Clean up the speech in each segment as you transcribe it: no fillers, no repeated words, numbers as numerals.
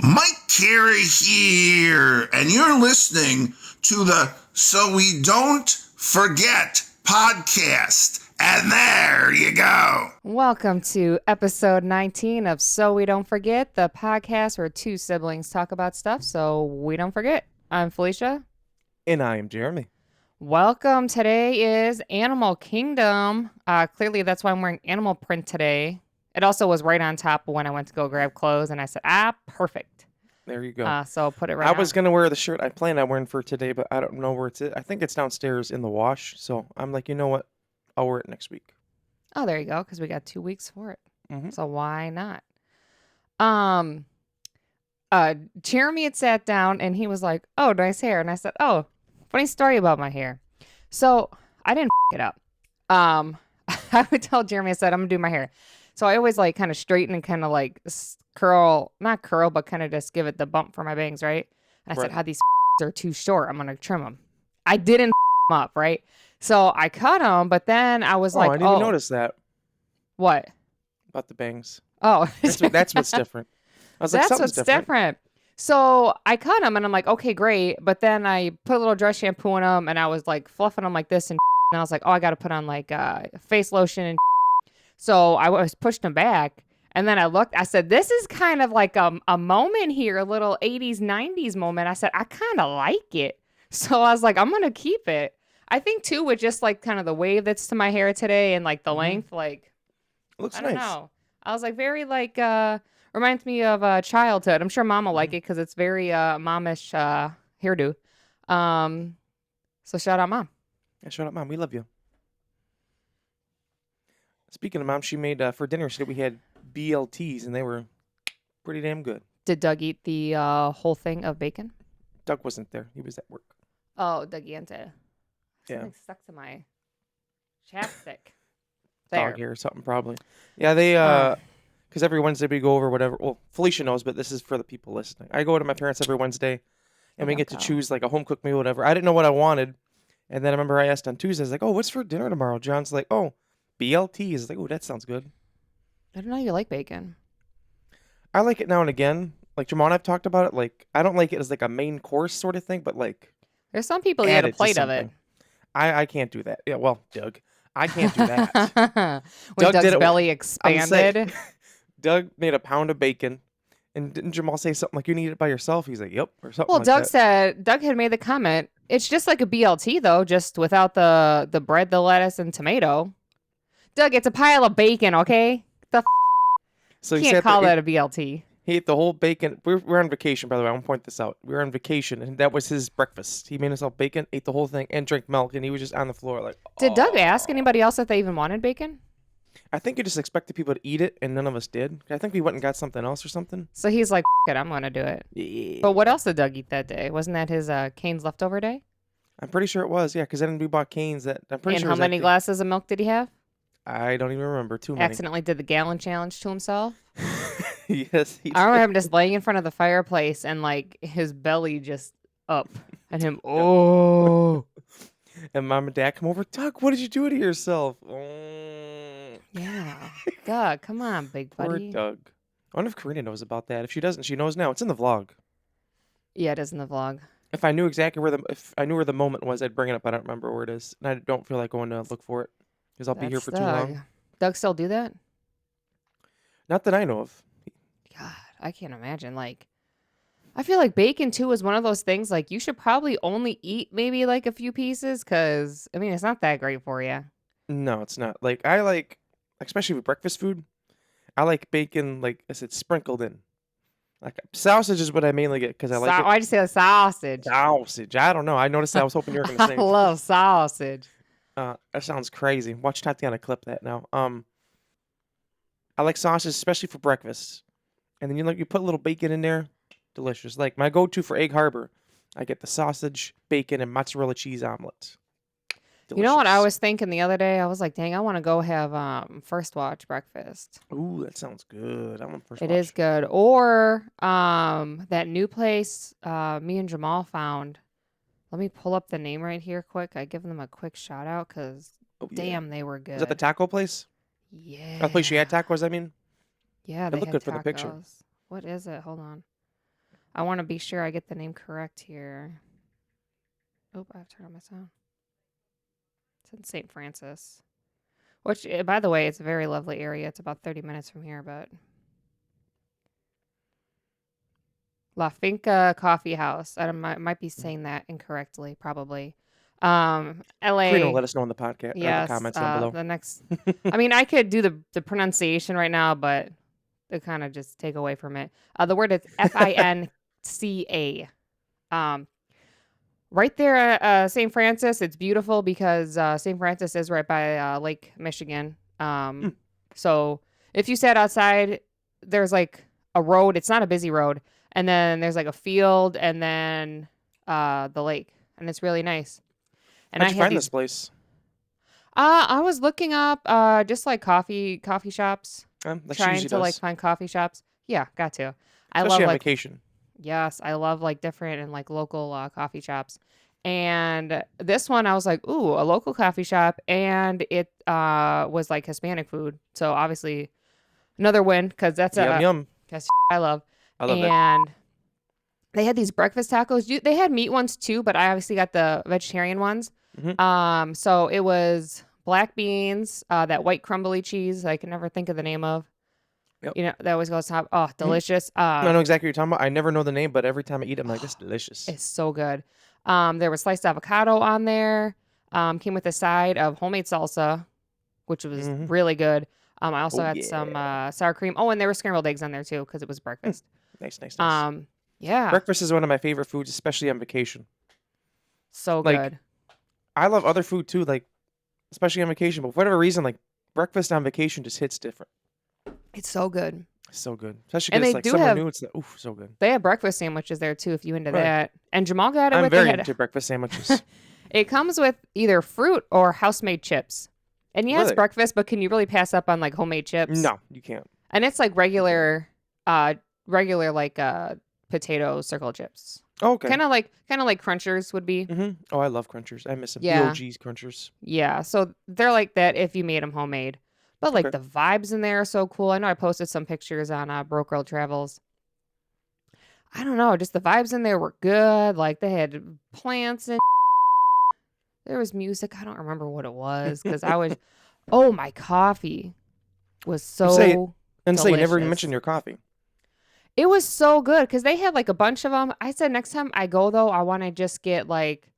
Mike Carey here, and you're listening to the So We Don't Forget podcast. And there you go. Welcome to episode 19 of So We Don't Forget, the podcast where two siblings talk about stuff so we don't forget. I'm Felicia. And I am Jeremy. Welcome. Today is Animal Kingdom. Clearly, that's why I'm wearing animal print today. It also was right on top when I went to go grab clothes, and I said, perfect. There you go. So put it right I on. was going to wear the shirt I planned on wearing for today, but I don't know where it's at. I think it's downstairs in the wash. So I'm like, you know what? I'll wear it next week. Oh, there you go, because we got 2 weeks for it. Mm-hmm. So why not? Jeremy had sat down, and he was like, oh, nice hair. And I said, oh, funny story about my hair. So I didn't it up. I would tell Jeremy, I said, I'm going to do my hair. So I always like kind of straighten and kind of like curl, not curl, but kind of just give it the bump for my bangs, right? And I said, these are too short. I'm going to trim them. I didn't them up, right? So I cut them, but then I was like, I didn't notice that. What? About the bangs. Oh. That's what's different. I was like, that's what's different. So I cut them and I'm like, okay, great. But then I put a little dry shampoo in them and I was like fluffing them like this and I was like, oh, I got to put on like face lotion and so I was pushing them back. And then I looked, I said, this is kind of like a moment here, a little 80s, 90s moment. I said, I kind of like it. So I was like, I'm going to keep it. I think too, with just like kind of the wave that's to my hair today and like the length, like, it looks I nice. don't know. I was like very like, reminds me of childhood. I'm sure mom will like it because it's very momish hairdo. So shout out mom. Yeah, shout out mom. We love you. Speaking of mom, she made for dinner today we had BLTs and they were pretty damn good. Did Doug eat the whole thing of bacon? Doug wasn't there. He was at work. Oh, Doug Yante. Yeah. Something stuck to my chapstick. There. Dog hair or something probably. Yeah, they because every Wednesday we go over whatever. Well, Felicia knows, but this is for the people listening. I go to my parents every Wednesday, and we get to choose like a home cooked meal, whatever. I didn't know what I wanted, and then I remember I asked on Tuesday, I was like, "Oh, what's for dinner tomorrow?" John's like, "Oh, BLT." Is like, "Oh, that sounds good." I don't know you like bacon. I like it now and again. Like Jamal and I've talked about it. Like I don't like it as like a main course sort of thing, but like there's some people eat a plate of it. I can't do that. Yeah, well, Doug, I can't do that. When Doug's belly expanded. Doug made a pound of bacon, and didn't Jamal say something like, you need it by yourself? He's like, yep, or something well, like Doug that. said, Doug had made the comment, it's just like a BLT, though, just without the bread, the lettuce, and tomato. Doug, it's a pile of bacon, okay? So you can't call that a BLT. He ate the whole bacon. We're on vacation, by the way. I want to point this out. We were on vacation, and that was his breakfast. He made himself bacon, ate the whole thing, and drank milk, and he was just on the floor like, Did Doug ask anybody else if they even wanted bacon? I think he just expected people to eat it, and none of us did. I think we went and got something else or something. So he's like, it, I'm going to do it. Yeah. But what else did Doug eat that day? Wasn't that his Cane's leftover day? I'm pretty sure it was, yeah, because then we bought Cane's. I'm pretty and sure. How many glasses of milk did he have? I don't even remember. Too many. Accidentally did the gallon challenge to himself? Yes. I remember him just laying in front of the fireplace and like his belly just up and him, oh. And mom and dad come over. Doug, what did you do to yourself? Yeah. Doug, come on, big buddy. Poor Doug. I wonder if Karina knows about that. If she doesn't, she knows now. It's in the vlog. Yeah, it is in the vlog. If I knew exactly if I knew where the moment was, I'd bring it up. I don't remember where it is. And I don't feel like going to look for it because I'll be here for too long. Doug still do that? Not that I know of. God, I can't imagine. Like, I feel like bacon too is one of those things. Like, you should probably only eat maybe like a few pieces because I mean it's not that great for you. No, it's not. Like I like, especially with breakfast food, I like bacon. Like I said, sprinkled in. Like sausage is what I mainly get because I like it. Why'd you say sausage? Sausage. I don't know. I noticed that. I was hoping you were going to say. I love sausage. That sounds crazy. Watch Tatiana clip that now. I like sausage, especially for breakfast. And then you put a little bacon in there. Delicious. Like my go-to for Egg Harbor, I get the sausage, bacon, and mozzarella cheese omelet. Delicious. You know what I was thinking the other day? I was like, dang, I want to go have First Watch breakfast. Ooh, that sounds good. I want First Watch. It is good. Or that new place me and Jamal found. Let me pull up the name right here quick. I give them a quick shout out because damn, they were good. Is that the taco place? Yeah. The place you had tacos, I mean? Yeah, they look had good tacos. for the picture. What is it? Hold on. I want to be sure I get the name correct here. Oh, I have to turn on my sound. It's in St. Francis. Which, by the way, it's a very lovely area. It's about 30 minutes from here, but... La Finca Coffee House. I might be saying that incorrectly, probably. LA. Karina will let us know in the podcast or Yes, the comments down below. the next... I mean, I could do the pronunciation right now, but it kind of just take away from it. The word is Finca. Right there at St. Francis. It's beautiful because St. Francis is right by Lake Michigan. So if you sat outside, there's like a road. It's not a busy road. And then there's like a field and then the lake. And it's really nice. And How'd you find this place? I was looking up just like coffee shops. Trying to like find coffee shops. Yeah, got to. Especially on vacation. Yes, I love like different and like local coffee shops. And this one, I was like, ooh, a local coffee shop. And it was like Hispanic food. So obviously another win because that's yum. That's I love. I love and they had these breakfast tacos. They had meat ones too, but I obviously got the vegetarian ones. Mm-hmm. So it was black beans, that white crumbly cheese I can never think of the name of. Yep. You know, that always goes top. Oh, delicious. I know exactly what you're talking about. I never know the name, but every time I eat it, I'm like, that's delicious. It's so good. There was sliced avocado on there. Came with a side of homemade salsa, which was really good. I also had some sour cream. Oh, and there were scrambled eggs on there too because it was breakfast. Nice. Yeah. Breakfast is one of my favorite foods, especially on vacation. So like, good. I love other food too, like especially on vacation. But for whatever reason, like breakfast on vacation just hits different. It's so good. It's so good, especially And because they it's like do somewhere have- new. It's like, oof, so good. They have breakfast sandwiches there too if you into Right. that. And Jamal got it I'm with very it. into breakfast sandwiches. It comes with either fruit or house-made chips. And yeah, it's Really? breakfast, but can you really pass up on like homemade chips? No, you can't. And it's like regular like potato circle chips. Oh, okay. Kind of like Crunchers would be. Oh, I love Crunchers. I miss them. Yeah. BOG's Crunchers. Yeah, so they're like that if you made them homemade. But like Okay. the vibes in there are so cool. I know I posted some pictures on Broke Girl Travels. I don't know, just the vibes in there were good. Like they had plants and there was music. I don't remember what it was because I was. Oh, my coffee was so. And say you never even delicious. mentioned your coffee. It was so good because they had like a bunch of them. I said next time I go though, I want to just get like,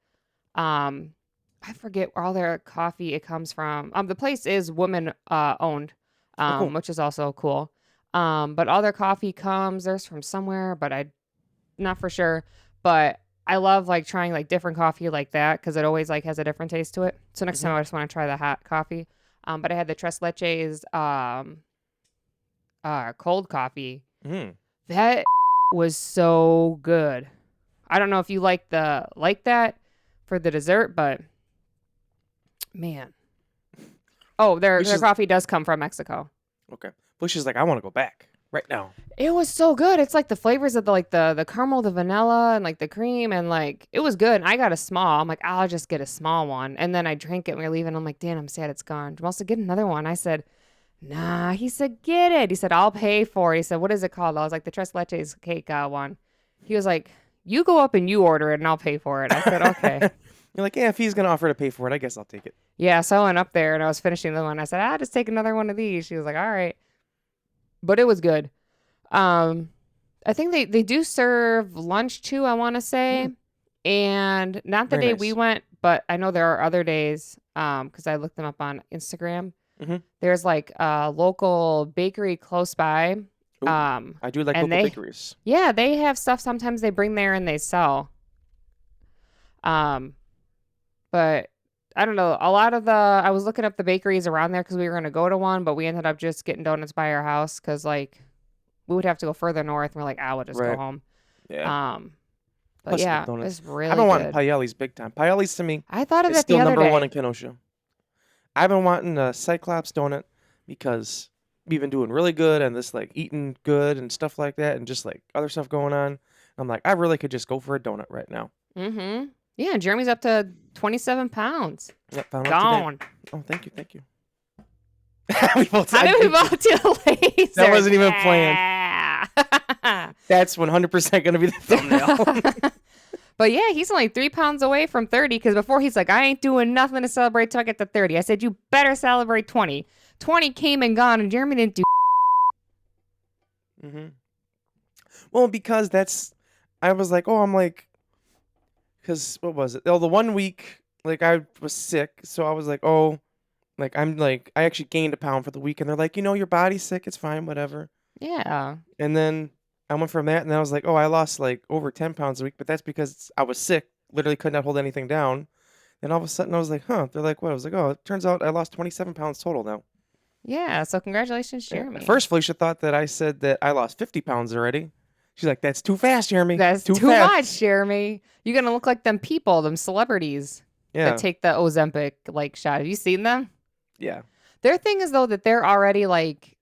I forget where all their coffee it comes from. The place is woman owned, cool. which is also cool. But all their coffee there's from somewhere, but I'm not for sure. But I love like trying like different coffee like that because it always like has a different taste to it. So next time I just want to try the hot coffee. But I had the Tres Leches cold coffee. That was so good. I don't know if you like that for the dessert, but man. Oh, their coffee does come from Mexico. Okay. Felicia's like, I want to go back right now. It was so good. It's like the flavors of the caramel, the vanilla, and like the cream, and like it was good. And I got a small. I'm like, I'll just get a small one. And then I drank it and we were leaving. I'm like, Dan, I'm sad it's gone. Jamal said, get another one. I said, nah. He said, get it. He said, I'll pay for it. He said, what is it called? I was like, the Tres Leches cake one. He was like, you go up and you order it and I'll pay for it. I said, okay. You're like, yeah, if he's going to offer to pay for it, I guess I'll take it. Yeah, so I went up there and I was finishing the one. I said, I'll just take another one of these. She was like, all right. But it was good. I think they do serve lunch too, I want to say. And not the Very day nice. we went, but I know there are other days because I looked them up on Instagram. There's like a local bakery close by. Ooh, I do like and local bakeries. Yeah, they have stuff sometimes they bring there and they sell. But I don't know. A lot of I was looking up the bakeries around there because we were going to go to one, but we ended up just getting donuts by our house because like we would have to go further north. And we're like, we'll just go home. Yeah. But Plus the yeah, donuts. it's really I've been good. wanting Paelli's big time. Paelli's to me I thought of is that still the other number day. one in Kenosha. I've been wanting a Cyclops donut because we've been doing really good and this like eating good and stuff like that and just like other stuff going on. I'm like, I really could just go for a donut right now. Yeah, Jeremy's up to 27 pounds. Yep, found out today. Gone. Oh, thank you. We both How did we both do laser? That wasn't even planned. Yeah. That's 100% going to be the thumbnail. But yeah, he's only 3 pounds away from 30 because before he's like, I ain't doing nothing to celebrate till I get to 30. I said, you better celebrate 20. 20 came and gone, and Jeremy didn't do. Mm-hmm. Well, because I was like, oh, I'm like, because what was it? Oh, the 1 week, like I was sick, so I was like, oh, like I'm like, I actually gained a pound for the week, and they're like, your body's sick, it's fine, whatever. Yeah. And then I went from that, and I was like, oh, I lost like over 10 pounds a week, but that's because I was sick, literally could not hold anything down. And all of a sudden, I was like, huh? They're like, what? I was like, oh, it turns out I lost 27 pounds total now. Yeah. So congratulations, Jeremy. At first, Felicia thought that I said that I lost 50 pounds already. She's like, that's too fast, Jeremy. That's too fast. much, Jeremy. You're gonna look like them people, them celebrities that take the Ozempic like shot. Have you seen them? Yeah. Their thing is though that they're already like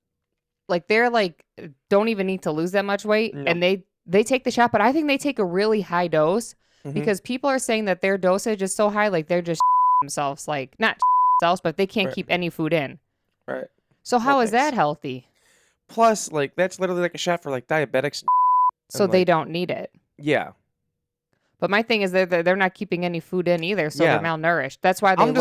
they're like don't even need to lose that much weight, No. and they take the shot. But I think they take a really high dose because people are saying that their dosage is so high, like they're just themselves, like not themselves, but they can't keep any food in. Right. So how is that healthy? Plus, like that's literally like a shot for like diabetics. So they don't need it. Yeah. But my thing is they're not keeping any food in either, so they're malnourished. That's why I'm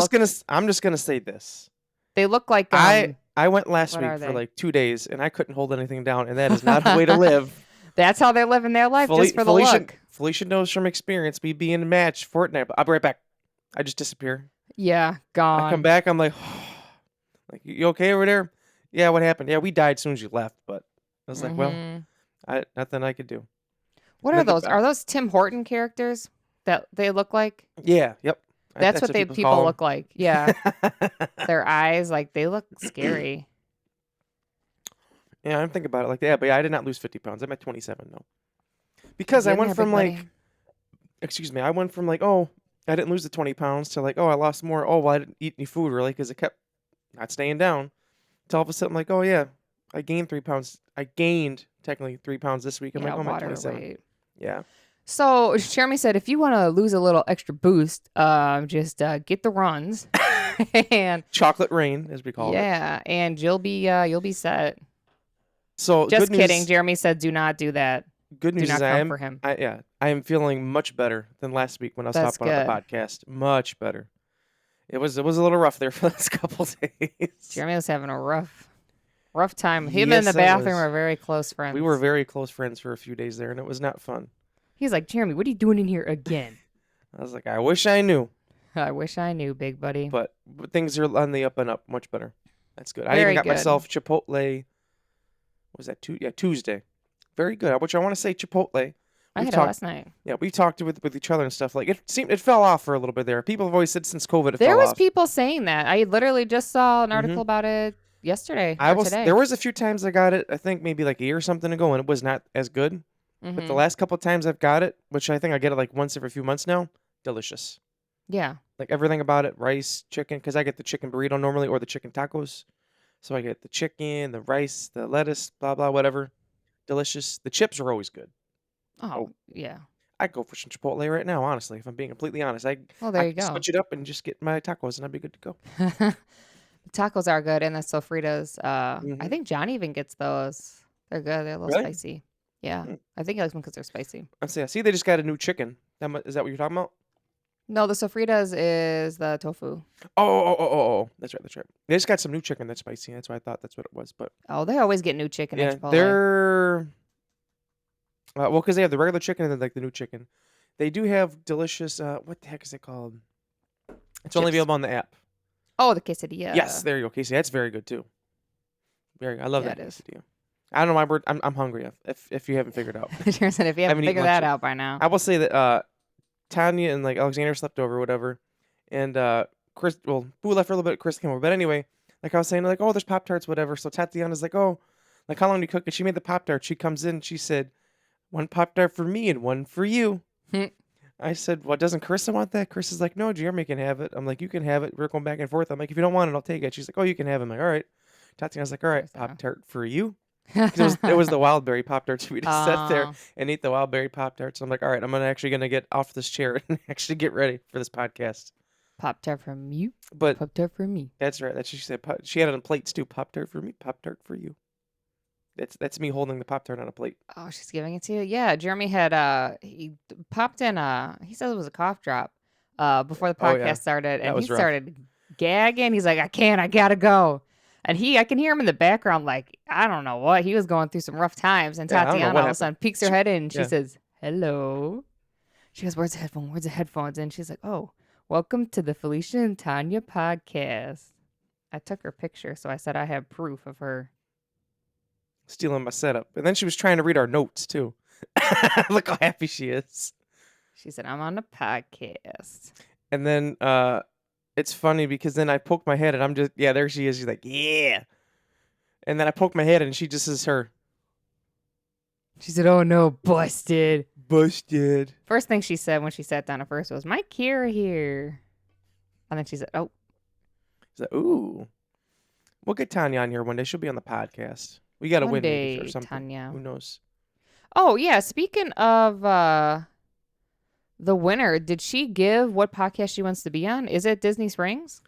just gonna say this. They look like I went last week for like 2 days and I couldn't hold anything down, and that is not a way to live. That's how they're living their life, just for the look. Felicia knows from experience, me being a match Fortnite. I'll be right back. I just disappear. Yeah, gone. I come back. I'm like, like, you okay over there? Yeah, what happened? Yeah, we died as soon as you left. But I was like, well, nothing I could do. What are those? Are those Tim Horton characters that they look like? Yeah. Yep. That's what people look like. Yeah. Their eyes, like they look scary. Yeah, I'm thinking about it like that. But yeah, I did not lose 50 pounds. I'm at 27 though. Because I went from like, I went from like, oh, I didn't lose the 20 pounds to like, oh, I lost more. Oh, well, I didn't eat any food really because it kept not staying down. To all of a sudden, like, oh yeah, I gained 3 pounds. I gained technically 3 pounds this week. I'm like, oh, I'm at 27. Weight. Yeah. So Jeremy said, if you want to lose a little extra boost, just get the runs and chocolate rain, as we call it. Yeah, and you'll be set. So just kidding. Jeremy said, do not do that. Good news do not is come for him. I am feeling much better than last week when I was talking about the podcast. Much better. It was a little rough there for the last couple days. Jeremy was having a rough time. Him and the bathroom are very close friends. We were very close friends for a few days there, and it was not fun. He's like, Jeremy, what are you doing in here again? I was like, I wish I knew. I wish I knew, big buddy. But things are on the up and up, much better. That's good. I even got myself Chipotle. Was that Tuesday? Very good. Which I want to say Chipotle. I had it last night. Yeah, we talked with each other and stuff. Like it fell off for a little bit there. People have always said since COVID there fell was off. People saying that. I literally just saw an article about it yesterday. Today. There was a few times I got it. I think maybe like a year or something ago, and it was not as good. But the last couple of times I've got it, which I think I get it like once every few months now, delicious. Yeah. Like everything about it, rice, chicken, because I get the chicken burrito normally or the chicken tacos. So I get the chicken, the rice, the lettuce, blah, blah, whatever. Delicious. The chips are always good. Oh, yeah. I'd go for some Chipotle right now, honestly, if I'm being completely honest. There you go. Switch it up and just get my tacos and I'd be good to go. The tacos are good, and the sofritas. I think John even gets those. They're good. They're a little spicy. Yeah. I think he likes them because they're spicy. I see they just got a new chicken. Is that what you're talking about? No, the sofritas is the tofu. Oh. That's right. They just got some new chicken that's spicy. That's why I thought that's what it was. But they always get new chicken at Chipotle. They're... well, because they have the regular chicken and then like the new chicken. They do have delicious... what the heck is it called? It's only available on the app. Oh, the quesadilla. Yes, there you go. Quesadilla. That's very good too. I love that quesadilla. I don't know why I'm hungry if you haven't figured out. If you haven't figured that out by now. I will say that Tanya and like Alexander slept over or whatever. And Chris, Boo left for a little bit, Chris came over. But anyway, like I was saying, like, oh, there's Pop-Tarts, whatever. So Tatiana's like, oh, like how long do you cook? And she made the Pop-Tart. She comes in, she said, 1 Pop-Tart for me and 1 for you. I said, well, doesn't Carissa want that? Chris is like, no, Jeremy can have it. I'm like, you can have it. We're going back and forth. I'm like, if you don't want it, I'll take it. She's like, oh, you can have it. I'm like, all right. Tatiana's like, all right, Pop-Tart for you. It was the wild berry Pop-Tarts. We just sat there and ate the wild berry Pop-Tarts. I'm like, all right, I'm actually going to get off this chair and actually get ready for this podcast. Pop-Tart from you, but Pop-Tart for me. That's right. That's what she said. She had it on plates too. Pop-Tart for me, Pop-Tart for you. That's me holding the Pop-Tart on a plate. Oh, she's giving it to you? Yeah, Jeremy had he popped in he said it was a cough drop before the Oh, yeah. podcast started, That and he was rough. started gagging. He's like, I gotta go. And I can hear him in the background, like, I don't know what. He was going through some rough times. And Yeah, I don't know Tatiana what all of a sudden happened. peeks her head in and she Yeah. says, hello. She goes, where's the headphone? Where's the headphones? And she's like, oh, welcome to the Felicia and Tanya podcast. I took her picture, so I said I have proof of her. Stealing my setup. And then she was trying to read our notes, too. Look how happy she is. She said, I'm on the podcast. And then it's funny because then I poke my head and I'm just, yeah, there she is. She's like, yeah. And then I poke my head and she just is her. She said, oh no, busted. Busted. First thing she said when she sat down at first was, my Kira here. And then she said, oh. She's like, ooh. We'll get Tanya on here one day. She'll be on the podcast. We got to One win maybe day, or something. Tanya. Who knows? Oh, yeah. Speaking of the winner, did she give what podcast she wants to be on? Is it Disney Springs?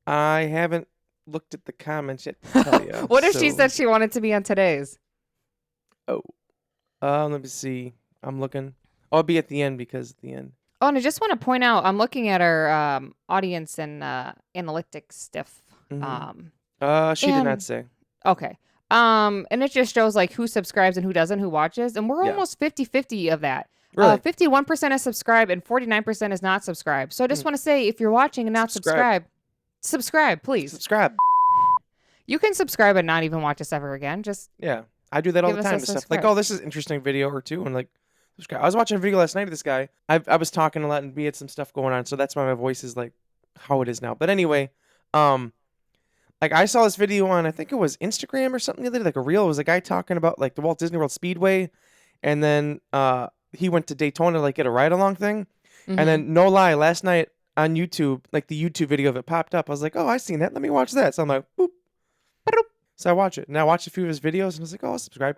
I haven't looked at the comments yet to tell you. What if she said she wanted to be on today's? Oh. Let me see. I'm looking. I'll be at the end because at the end. Oh, and I just want to point out, I'm looking at our audience and analytics stuff. Mm-hmm. She did not say. Okay. And it just shows like who subscribes and who doesn't, who watches. And we're Yeah. almost 50-50 of that. Really? 51% is subscribed and 49% is not subscribed. So I just want to say, if you're watching and not subscribe, please. Subscribe. You can subscribe and not even watch us ever again. Just Yeah. I do that all Give the us a time to stuff. Like, subscribe. oh, this is an interesting video or two. And like, subscribe. I was watching a video last night of this guy. I was talking a lot and we had some stuff going on. So that's why my voice is like how it is now. But anyway, like I saw this video on, I think it was Instagram or something the other day, like a reel. It was a guy talking about like the Walt Disney World Speedway. And then he went to Daytona to like get a ride along thing. Mhm. And then no lie, last night on YouTube, like the YouTube video of it popped up. I was like, oh, I seen that. Let me watch that. So I'm like, boop. So I watch it. And I watched a few of his videos and I was like, oh, I'll subscribe.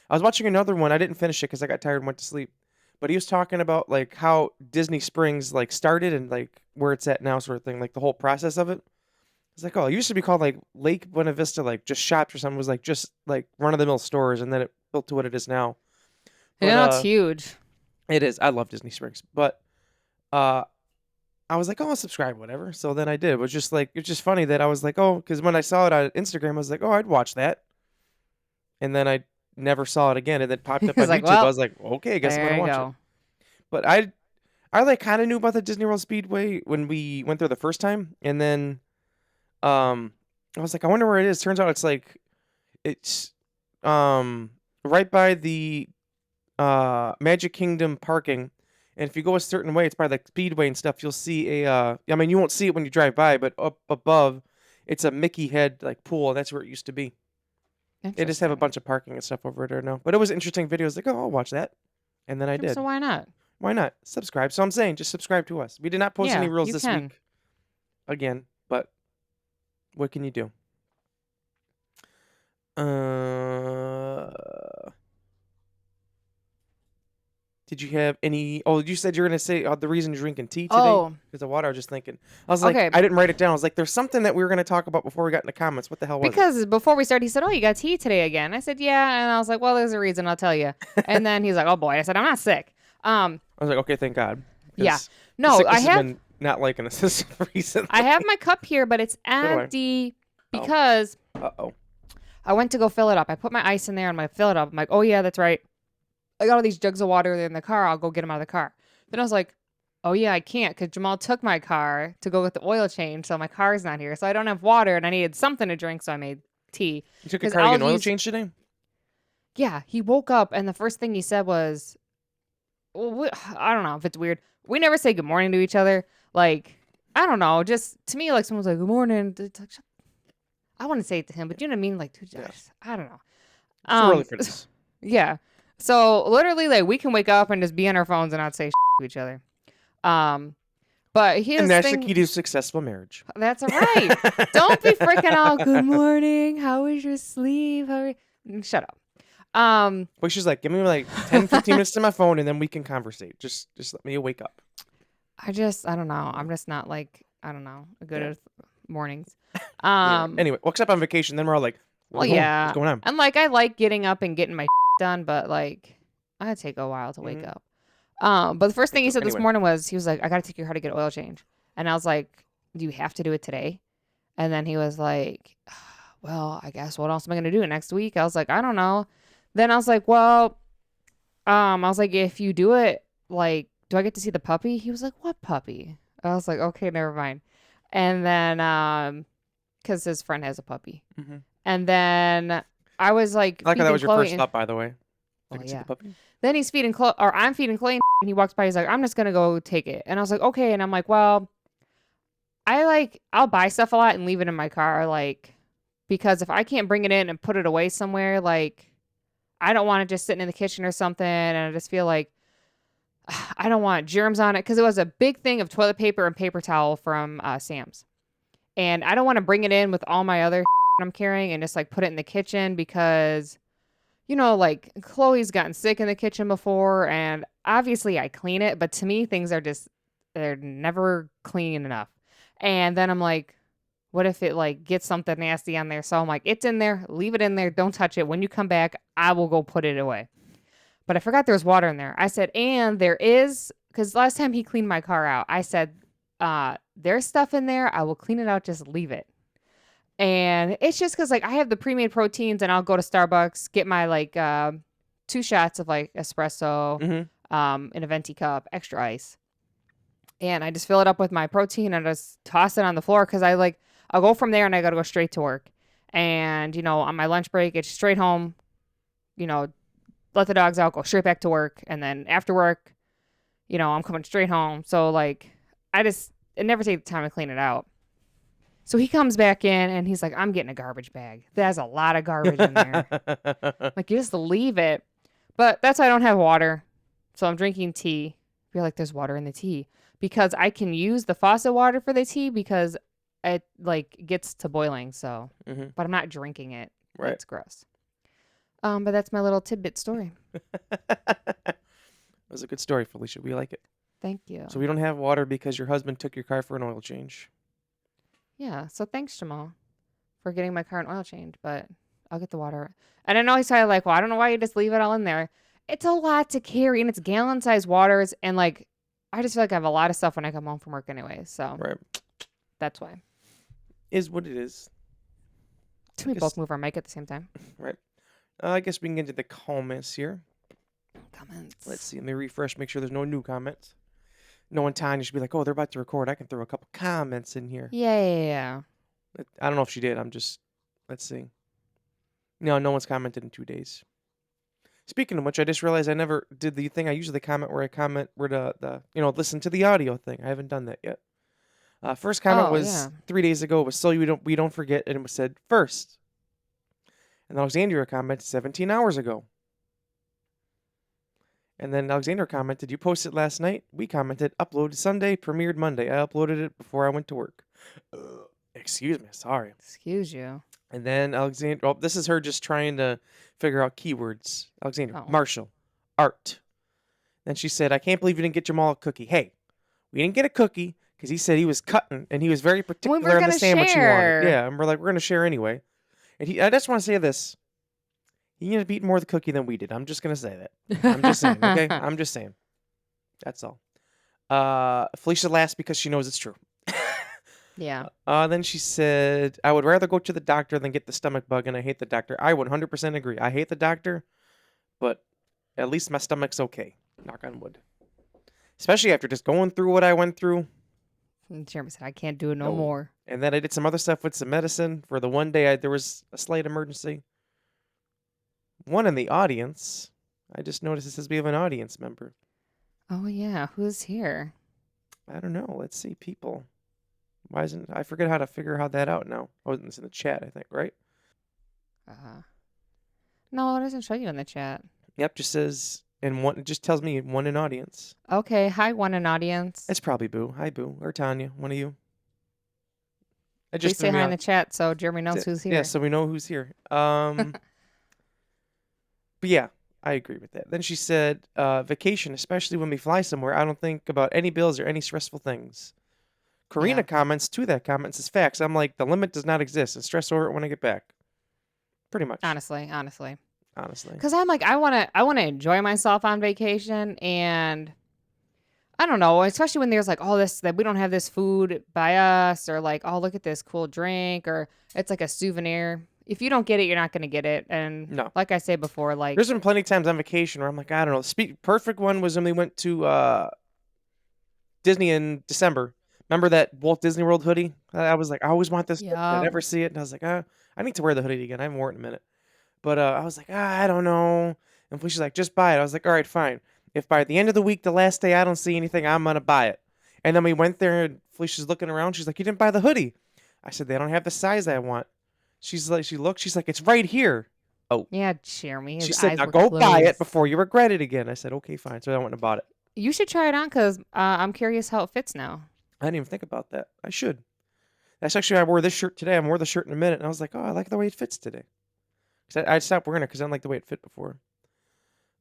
I was watching another one. I didn't finish it because I got tired and went to sleep. But he was talking about like how Disney Springs like started and like where it's at now, sort of thing, like the whole process of it. It's like, oh, it used to be called like Lake Buena Vista, like just shops or something. It was like just like run of the mill stores, and then it built to what it is now. you know, it's huge. It is. I love Disney Springs, but I was like, oh, I'll subscribe, whatever. So then I did. It was just like, it's just funny that I was like, oh, because when I saw it on Instagram, I was like, oh, I'd watch that. And then I never saw it again, and then popped up on He's like, YouTube. well, I was like, okay, I guess I'm There gonna you watch go. it. But I like kind of knew about the Disney World Speedway when we went there the first time, and then I was like, I wonder where it is. Turns out it's right by the Magic Kingdom parking. And if you go a certain way, it's by the Speedway and stuff. You'll see I mean, you won't see it when you drive by, but up above, it's a Mickey head like pool. And that's where it used to be. They just have a Interesting. bunch of parking and stuff over there now. But it was an interesting video. I was like, oh, I'll watch that. And then I did. So why not? Why not? Subscribe. So I'm saying, just subscribe to us. We did not post Yeah, any reels you this can. week. Again, but what can you do? Did you have any? Oh, you said you were gonna say the reason you're drinking tea today Oh, because of water. I was just thinking. I was like, Okay. I didn't write it down. I was like, there's something that we were gonna talk about before we got in the comments. What the hell was it? because before we started, he said, oh, you got tea today again. I said, yeah. And I was like, well, there's a reason. I'll tell you. And then he's like, oh, boy. I said, I'm not sick. I was like, okay, thank God. Yeah. 'Cause No, sickness I has have been not liking us this recently. I have my cup here, but it's do I. empty Oh. because Uh-oh. I went to go fill it up. I put my ice in there and I fill it up. I'm like, oh, yeah, that's right. I got all these jugs of water in the car. I'll go get them out of the car. Then I was like, oh, yeah, I can't because Jamal took my car to go get the oil change. So my car's not here. So I don't have water and I needed something to drink. So I made tea. You took a 'Cause car to get an I'll oil use- change today? Yeah, he woke up and the first thing he said was, well, I don't know if it's weird. We never say good morning to each other. Like, I don't know. Just to me, like someone's like, good morning. It's like, I want to say it to him, but you know what I mean? Like, dude, Yeah. I don't know. It's too early for this. Yeah. So literally, like, we can wake up and just be on our phones and not say to each other. But his And that's thing, the key to a successful marriage. that's right. Don't be freaking out. Good morning. How was your sleep? Shut up. But she's like, give me like 10, 15 minutes to my phone and then we can conversate. Just let me wake up. I don't know. I'm just not like, I don't know, good Yeah. at mornings. Yeah. Anyway, well, except on vacation, then we're all like, Well, yeah. What's going on? And like, I like getting up and getting my done, but like, I take a while to wake up. But the first thing he said this morning was, he was like, I got to take your car to get oil change. And I was like, do you have to do it today? And then he was like, well, I guess what else am I going to do next week? I was like, I don't know. Then I was like, well, I was like, if you do it, like, do I get to see the puppy? He was like, what puppy? I was like, okay, never mind. And then, because his friend has a puppy. Mm-hmm. And then I was like, I like how that was your first Chloe thought, by the way. Oh, See the puppy? Then he's feeding Chloe, or I'm feeding Chloe, and he walks by. He's like, I'm just gonna go take it. And I was like, okay. And I'm like, well, I'll buy stuff a lot and leave it in my car, like, because if I can't bring it in and put it away somewhere, like, I don't want it just sitting in the kitchen or something. And I just feel like I don't want germs on it, because it was a big thing of toilet paper and paper towel from Sam's. And I don't want to bring it in with all my other I'm carrying and just like put it in the kitchen, because, you know, like, Chloe's gotten sick in the kitchen before, and obviously I clean it, but to me things are just, they're never clean enough. And then I'm like, what if it like gets something nasty on there? So I'm like, it's in there, leave it in there, don't touch it. When you come back, I will go put it away. But I forgot there was water in there. I said, and there is, because last time he cleaned my car out, I said, there's stuff in there. I will clean it out. Just leave it. And it's just because, like, I have the pre-made proteins, and I'll go to Starbucks, get my, like, 2 shots of, like, espresso, in a venti cup, extra ice. And I just fill it up with my protein and just toss it on the floor, because I'll go from there and I got to go straight to work. And, you know, on my lunch break, it's straight home, you know, let the dogs out, go straight back to work. And then after work, you know, I'm coming straight home. So, like, it never takes the time to clean it out. So he comes back in and he's like, I'm getting a garbage bag. There's a lot of garbage in there. Like, you just leave it. But that's why I don't have water. So I'm drinking tea. I feel like there's water in the tea, because I can use the faucet water for the tea, because it like gets to boiling. So, but I'm not drinking it. Right. It's gross. But that's my little tidbit story. That was a good story, Felicia. We like it. Thank you. So we don't have water because your husband took your car for an oil change. Yeah, so thanks, Jamal, for getting my car an oil change, but I'll get the water. And I know he's probably like, well, I don't know why you just leave it all in there. It's a lot to carry, and it's gallon-sized waters, and, like, I just feel like I have a lot of stuff when I come home from work anyway, so right. That's why. Is what it is. We both move our mic at the same time. Right. I guess we can get into the comments here. Comments. Let's see. Let me refresh, make sure there's no new comments. Knowing Tanya should be like, oh, they're about to record. I can throw a couple comments in here. Yeah. I don't know if she did. Let's see. No one's commented in 2 days. Speaking of which, I just realized I never did the thing I usually comment where the listen to the audio thing. I haven't done that yet. First comment was 3 days ago. It was so we don't forget, and it was said first. And Alexandria commented 17 hours ago. And then Alexander commented, you posted last night. We commented, uploaded Sunday, premiered Monday. I uploaded it before I went to work. Excuse me, sorry. Excuse you. And then Alexander, this is her just trying to figure out keywords. Alexander, Marshall, art. Then she said, I can't believe you didn't get Jamal a cookie. Hey, we didn't get a cookie because he said he was cutting and he was very particular on the sandwich he wanted. Yeah, and we're like, we're going to share anyway. And I just want to say this. He ended up eating more of the cookie than we did. I'm just going to say that. I'm just saying, okay? I'm just saying. That's all. Felicia laughs because she knows it's true. Yeah. Then she said, I would rather go to the doctor than get the stomach bug, and I hate the doctor. I 100% agree. I hate the doctor, but at least my stomach's okay. Knock on wood. Especially after just going through what I went through. Jeremy said, I can't do it no more. And then I did some other stuff with some medicine. For the one day there was a slight emergency. One in the audience. I just noticed it says we have an audience member. Oh, yeah. Who's here? I don't know. Let's see. People. Why isn't... I forget how to figure that out now. Oh, it's in the chat, I think, right? No, it doesn't show you in the chat. Yep, just says... it just tells me one in audience. Okay. Hi, one in audience. It's probably Boo. Hi, Boo. Or Tanya. One of you. Please say hi in the chat so Jeremy knows who's here. Yeah, so we know who's here. But yeah, I agree with that. Then she said, vacation, especially when we fly somewhere, I don't think about any bills or any stressful things. Karina comments to that comment, says facts. I'm like, the limit does not exist, and stress over it when I get back. Pretty much. Honestly. Honestly. Because I'm like, I want to enjoy myself on vacation, and I don't know, especially when there's like all this that we don't have this food by us, or like, oh, look at this cool drink, or it's like a souvenir. If you don't get it, you're not going to get it. And No. like I said before, like There's been plenty of times on vacation where I'm like, I don't know. Perfect one was when we went to Disney in December. Remember that Walt Disney World hoodie? I was like, I always want this. I never see it. And I was like, I need to wear the hoodie again. I haven't worn it in a minute. But I was like, I don't know. And Felicia's like, just buy it. I was like, all right, fine. If by the end of the week, the last day, I don't see anything, I'm going to buy it. And then we went there and Felicia's looking around. She's like, you didn't buy the hoodie. I said, they don't have the size I want. She's like, she's like, it's right here. Oh. Yeah, Jeremy. She said, now go buy it before you regret it again. I said, okay, fine. So I went and bought it. You should try it on because I'm curious how it fits now. I didn't even think about that. I should. That's actually, I wore this shirt today. I wore the shirt in a minute. And I was like, oh, I like the way it fits today. I stopped wearing it because I didn't like the way it fit before.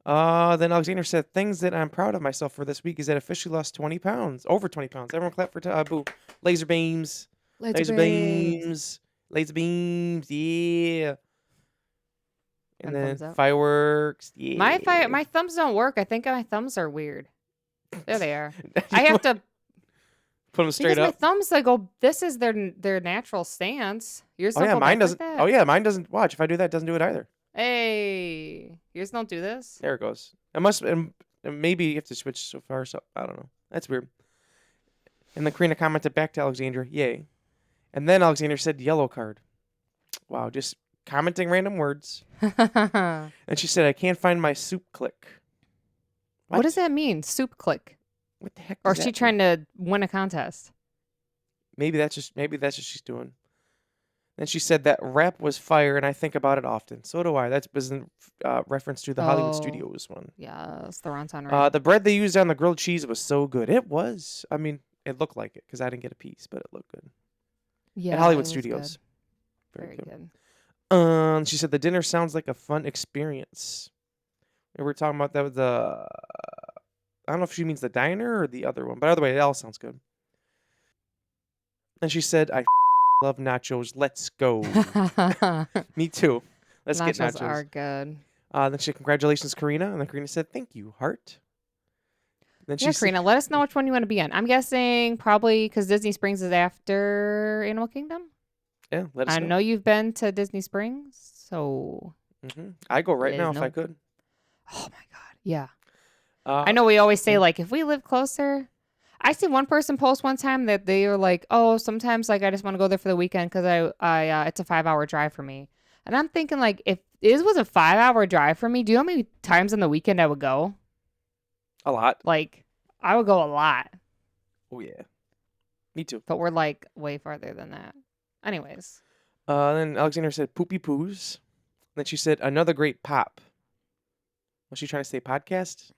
Then Alexander said, things that I'm proud of myself for this week is that I officially lost 20 pounds. Over 20 pounds. Everyone clap for Boo. Laser beams. Laser beams. Laser beams. Yeah. And then fireworks. Yeah. My thumbs don't work. I think my thumbs are weird. There they are. I have to put them straight because up. my thumbs, I go, this is their natural stance. Yours don't go mine back doesn't. like that? Oh yeah, mine doesn't. Watch, if I do that, it doesn't do it either. Hey, yours don't do this? There it goes. It must. Maybe you have to switch so far. So I don't know. That's weird. And then Karina commented back to Alexandra, "Yay!" And then Alexandra said, "Yellow card." Wow, just commenting random words. And she said, "I can't find my soup click." What does that mean? Soup click? What the heck? Or is she trying to win a contest? Maybe that's just what she's doing. Then she said that rap was fire, and I think about it often. So do I. That was in reference to the Hollywood Studios one. Yes, the Ronson rap. The bread they used on the grilled cheese was so good. It was. I mean, it looked like it because I didn't get a piece, but it looked good. Yeah, at Hollywood Studios. Good. Very good. She said the dinner sounds like a fun experience. And we're talking about that with the. I don't know if she means the diner or the other one, but either way, it all sounds good. And she said, I love nachos. Let's go. Me too. Let's get nachos. Nachos are good. Then she said, congratulations, Karina. And then Karina said, thank you, heart. Then Yeah, Karina, let us know which one you want to be on. I'm guessing probably because Disney Springs is after Animal Kingdom. Yeah, let us know. I know you've been to Disney Springs, so. I go right now if I could. Oh, my God. Yeah. I know we always say, like, if we live closer. I see one person post one time that they were like, oh, sometimes, like, I just want to go there for the weekend because it's a 5-hour drive for me. And I'm thinking, like, if it was a 5-hour drive for me, do you know how many times on the weekend I would go? A lot. Like, I would go a lot. Oh, yeah. Me too. But we're, like, way farther than that. Anyways. Then Alexander said, poopy poos. Then she said, another great pop. Was she trying to say podcast?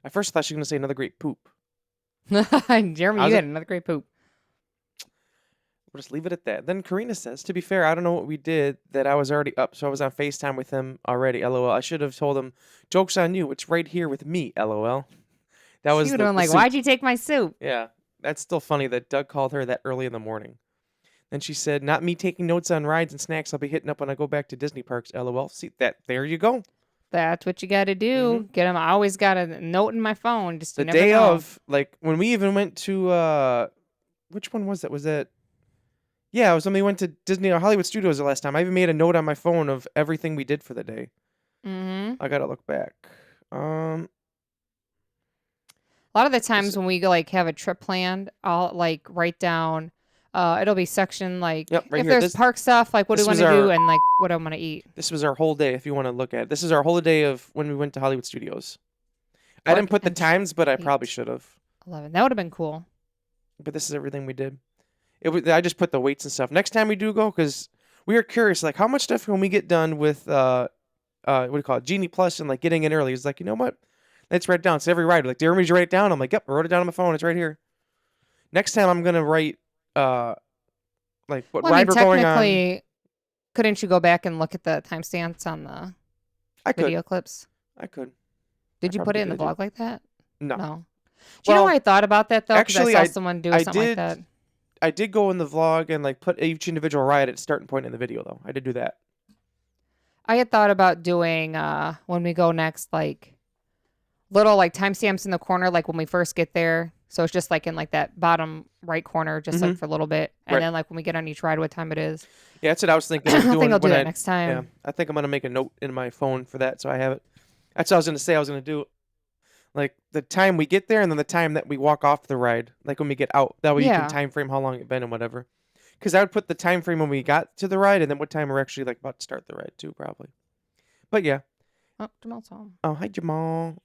At first I thought she was going to say another great poop. Jeremy, you had another great poop. We'll just leave it at that. Then Karina says, to be fair, I don't know what we did that I was already up, so I was on FaceTime with him already. LOL. I should have told him, joke's on you. It's right here with me. LOL. That was the like, soup. Why'd you take my soup? Yeah. That's still funny that Doug called her that early in the morning. Then she said, not me taking notes on rides and snacks I'll be hitting up when I go back to Disney parks. LOL. See, there you go. That's what you got to do. Get them. I always got a note in my phone. Just the day of, like, when we even went to, which one was that? Was that? Yeah, it was when we went to Disney or Hollywood Studios the last time. I even made a note on my phone of everything we did for the day. I got to look back. A lot of the times when we like have a trip planned, I'll like write down. It'll be section like right if here. there's park stuff, like what do we want to do and like what I want to eat. This was our whole day. If you want to look at it, this is our whole day of when we went to Hollywood Studios. I didn't put the times, but I probably should have. 11. That would have been cool. But this is everything we did. I just put the weights and stuff. Next time we do go, because we are curious, like how much stuff can we get done with what do you call it, Genie Plus and like getting in early. It's like, you know what? Let's write it down. So every ride, like, Jeremy, did you write it down? I'm like, yep, I wrote it down on my phone. It's right here. Next time I'm gonna write like what ride we're going on. Couldn't you go back and look at the timestamps on the video clips? I could. Did you put it in the vlog like that? No. Do you know why I thought about that though? Actually, I saw someone do something like that. I did go in the vlog and like put each individual ride at starting point in the video though. I did do that. I had thought about doing when we go next, like little like timestamps in the corner, like when we first get there. So it's just like in like that bottom right corner, just like for a little bit, and Right. then like when we get on each ride, what time it is. Yeah, that's what I was thinking. I Of think doing I'll do when that next time. Yeah, I think I'm gonna make a note in my phone for that, so I have it. That's what I was gonna say. I was gonna do like the time we get there, and then the time that we walk off the ride, like when we get out. That way you Yeah. can time frame how long it's been and whatever. Because I would put the time frame when we got to the ride, and then what time we're actually like about to start the ride too, probably. But yeah. Oh, Jamal's home. Oh, hi Jamal.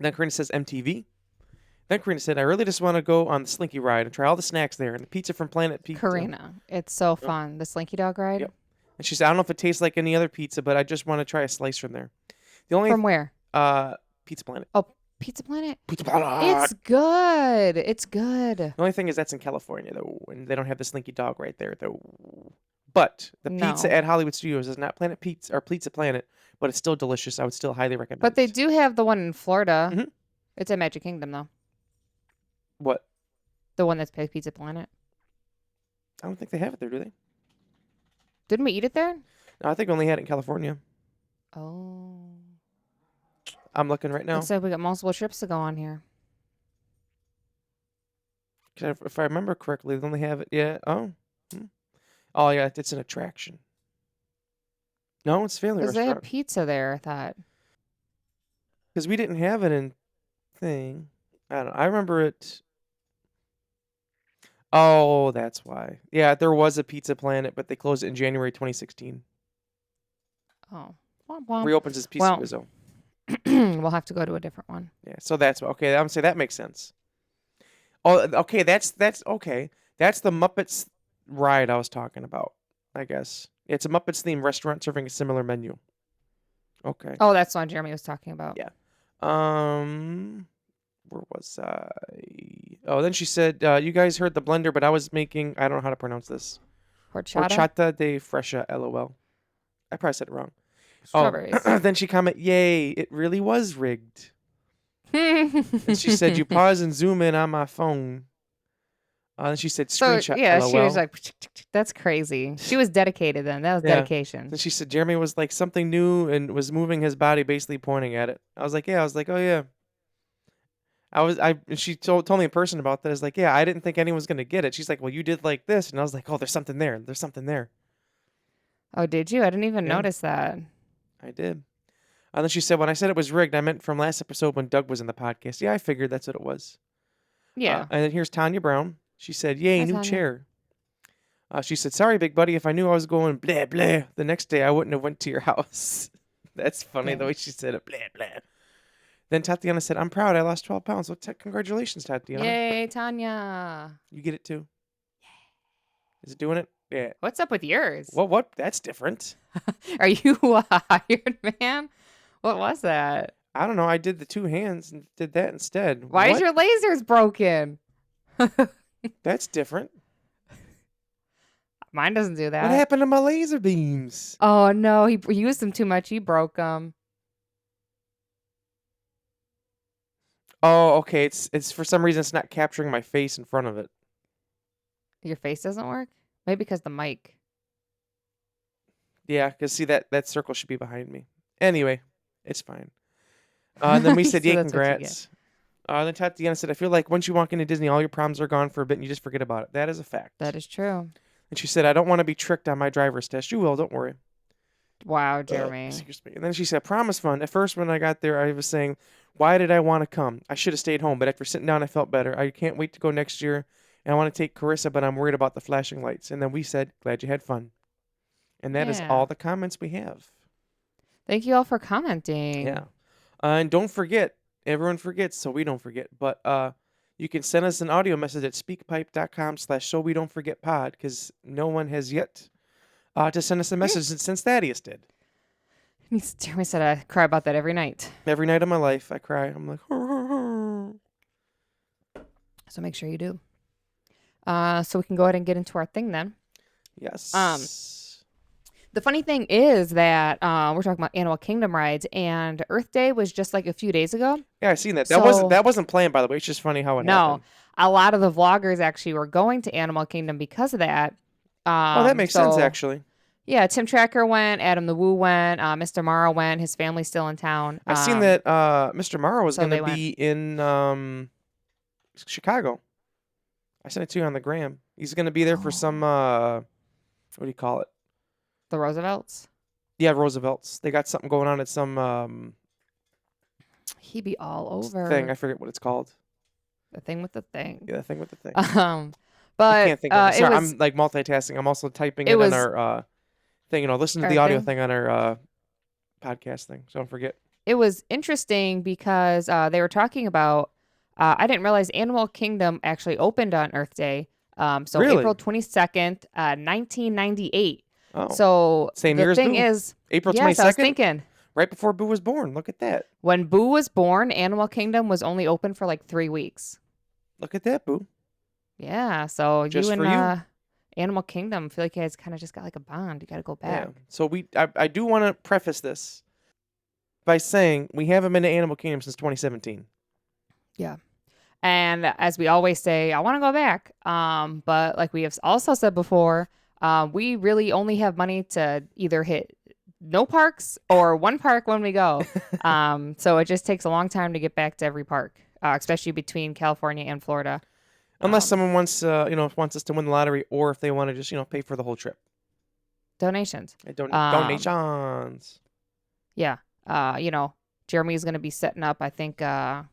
Then Karina says MTV. Then Karina said, I really just want to go on the Slinky ride and try all the snacks there and the pizza from Planet Pizza. Karina, it's so fun. The Slinky Dog ride. Yep. And she said, I don't know if it tastes like any other pizza, but I just want to try a slice from there. The only From where? Pizza Planet. Oh, Pizza Planet. Pizza Planet. It's good. It's good. The only thing is that's in California though, and they don't have the Slinky Dog right there though. But the pizza No. at Hollywood Studios is not Planet Pizza or Pizza Planet, but it's still delicious. I would still highly recommend. But they it. do have the one in Florida. Mhm. It's at Magic Kingdom though. What? The one that's Pizza Planet. I don't think they have it there, do they? Didn't we eat it there? No, I think we only had it in California. Oh. I'm looking right now. Looks like we got multiple trips to go on here. 'Cause if I remember correctly, they only have it. Yeah. Oh. Oh yeah, it's an attraction. No, it's family Because they had restaurant. pizza there, I thought. Because we didn't have it in thing. I don't know. I remember it. Oh, that's why. Yeah, there was a Pizza Planet, but they closed it in January 2016. Oh. Womp womp. Reopens as Pizza Well- Rizzo. We'll have to go to a different one. Yeah, so that's okay. I'm gonna say that makes sense. Oh, okay. That's okay. That's the Muppets ride I was talking about. I guess it's a Muppets themed restaurant serving a similar menu. Okay. Oh, that's the one Jeremy was talking about. Yeah. Where was I? Oh, then she said, "You guys heard the blender, but I was making. I don't know how to pronounce this. Horchata. Horchata de fresha. LOL. I probably said it wrong. Strawberries. Oh, then she commented, "Yay! It really was rigged." And she said, "You pause and zoom in on my phone." And she said, So, "Screenshot." yeah, LOL. she was like, that's crazy. She was dedicated then. That was Yeah. dedication. And she said Jeremy was like something new and was moving his body, basically pointing at it. I was like, "Yeah." I was like, "Oh yeah." And she told me in person about that. I was like, "Yeah, I didn't think anyone was gonna get it." She's like, "Well, you did like this," and I was like, "Oh, there's something there. There's something there." Oh, did you? I didn't even Yeah. notice that. I did. And then she said, "When I said it was rigged, I meant from last episode when Doug was in the podcast." Yeah, I figured that's what it was. Yeah. And then here's Tanya Brown. She said, "Yay, Hi, new Tanya. chair." She said, "Sorry, big buddy. If I knew I was going blah blah the next day, I wouldn't have went to your house." That's funny the way she said it. Blah blah. Then Tatiana said, "I'm proud. I lost 12 pounds." Well, congratulations, Tatiana. Yay, Tanya. You get it too. Is it doing it? Yeah. What's up with yours? What? That's different. Are you a hired man? What was that? I don't know. I did the two hands and did that instead. Why What? is your lasers broken? That's different. Mine doesn't do that. What happened to my laser beams? Oh, no. He used them too much. He broke them. Oh, okay. It's for some reason it's not capturing my face in front of it. Your face doesn't work? Maybe because the mic. Yeah, because see that circle should be behind me. Anyway, it's fine. And then we said, So "Yay, that's what you congrats." Then Tatiana said, "I feel like once you walk into Disney, all your problems are gone for a bit, and you just forget about it." That is a fact. That is true. And she said, "I don't want to be tricked on my driver's test." You will, don't worry. Wow, Jeremy. Excuse me. And then she said, "Promise fun." At first, when I got there, I was saying, "Why did I want to come? I should have stayed home." But after sitting down, I felt better. I can't wait to go next year. And I want to take Carissa, but I'm worried about the flashing lights. And then we said, "Glad you had fun." And that is Yeah. all the comments we have. Thank you all for commenting. Yeah. And don't forget, everyone forgets, so we don't forget. But you can send us an audio message at speakpipe.com/so-we-don't-forget-pod because no one has yet to send us a message since Thaddeus did. Jeremy said I cry about that every night. Every night of my life, I cry. I'm like, So make sure you do. So we can go ahead and get into our thing then. yes. The funny thing is that we're talking about Animal Kingdom rides, and Earth Day was just like a few days ago. Yeah, I seen that. So- That wasn't planned, by the way. It's just funny how it No, happened. a lot of the vloggers actually were going to Animal Kingdom because of that. Oh, that makes sense, so- actually. Yeah, Tim Tracker went, Adam the Woo went, Mr. Morrow went. His family's still in town. I seen that Mr. Morrow was so going they to went. be in Chicago. I sent it to you on the gram. He's going to be there for some what do you call it? The Roosevelts. Yeah, Roosevelt's. They got something going on at some He be all over. thing. I forget what it's called. The thing with the thing. Yeah, the thing with the thing. I can't think of it. Sorry, was, I'm like multitasking. I'm also typing it it was on our thing. Listen to our the audio thing? thing on our podcast thing. So don't forget. It was interesting because they were talking about. I didn't realize Animal Kingdom actually opened on Earth Day. So Really? April 22nd, 1998. Oh, So same year the as thing Boo. is, April yes, I was 22nd, thinking right before Boo was born. Look at that. when Boo was born, Animal Kingdom was only open for like 3 weeks. Look at that, Boo. Yeah, so Just you for and you. Animal Kingdom feel like you guys kind of just got like a bond. You got to go back. Yeah. So I do want to preface this by saying we haven't been to Animal Kingdom since 2017. Yeah. And as we always say, I want to go back. But like we have also said before, we really only have money to either hit no parks or one park when we go. So it just takes a long time to get back to every park, especially between California and Florida. Unless someone wants wants us to win the lottery, or if they want to just pay for the whole trip. Donations. Donations. Yeah. Jeremy's going to be setting up, I think, I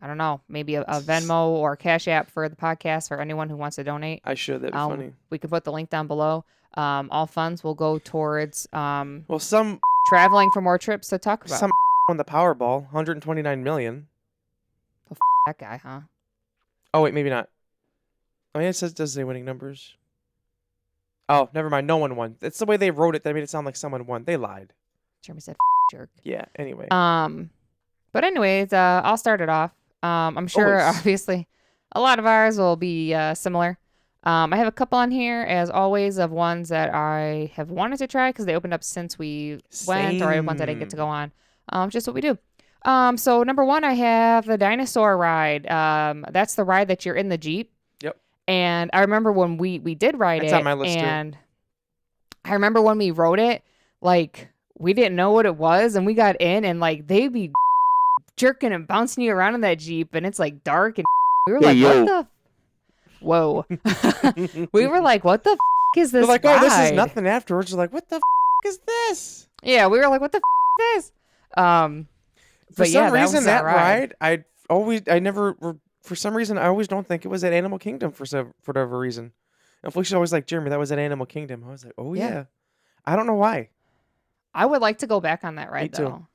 don't know, maybe a Venmo or Cash App for the podcast for anyone who wants to donate. I should. That'd be funny. We can put the link down below. All funds will go towards some traveling for more trips to talk about. Some on the Powerball, 129 million. That guy, huh? Oh wait, maybe not. Oh yeah, does say winning numbers. Oh, never mind. No one won. It's the way they wrote it that made it sound like someone won. They lied. Jeremy said jerk. Yeah. Anyway. But anyways, I'll start it off. I'm sure obviously a lot of ours will be similar. I have a couple on here as always of ones that I have wanted to try because they opened up since we went, or ones that I didn't get to go on. Just what we do. So number one, I have the dinosaur ride. That's the ride that you're in the Jeep. Yep. And I remember when we did ride That's it. on my list and I remember when we rode it, like we didn't know what it was, and we got in, and like they'd be jerking and bouncing you around in that Jeep, and it's like dark, and we were like, what the? Whoa. We were like, what the is this? They're like, ride? oh, this is nothing. Afterwards, you're like, what the is this? Yeah, we were like, what the is this? For some reason, that ride, I for some reason, I always don't think it was at Animal Kingdom for whatever reason. And Felicia's always like, Jeremy, that was at Animal Kingdom. I was like, oh yeah. I don't know why. I would like to go back on that ride though.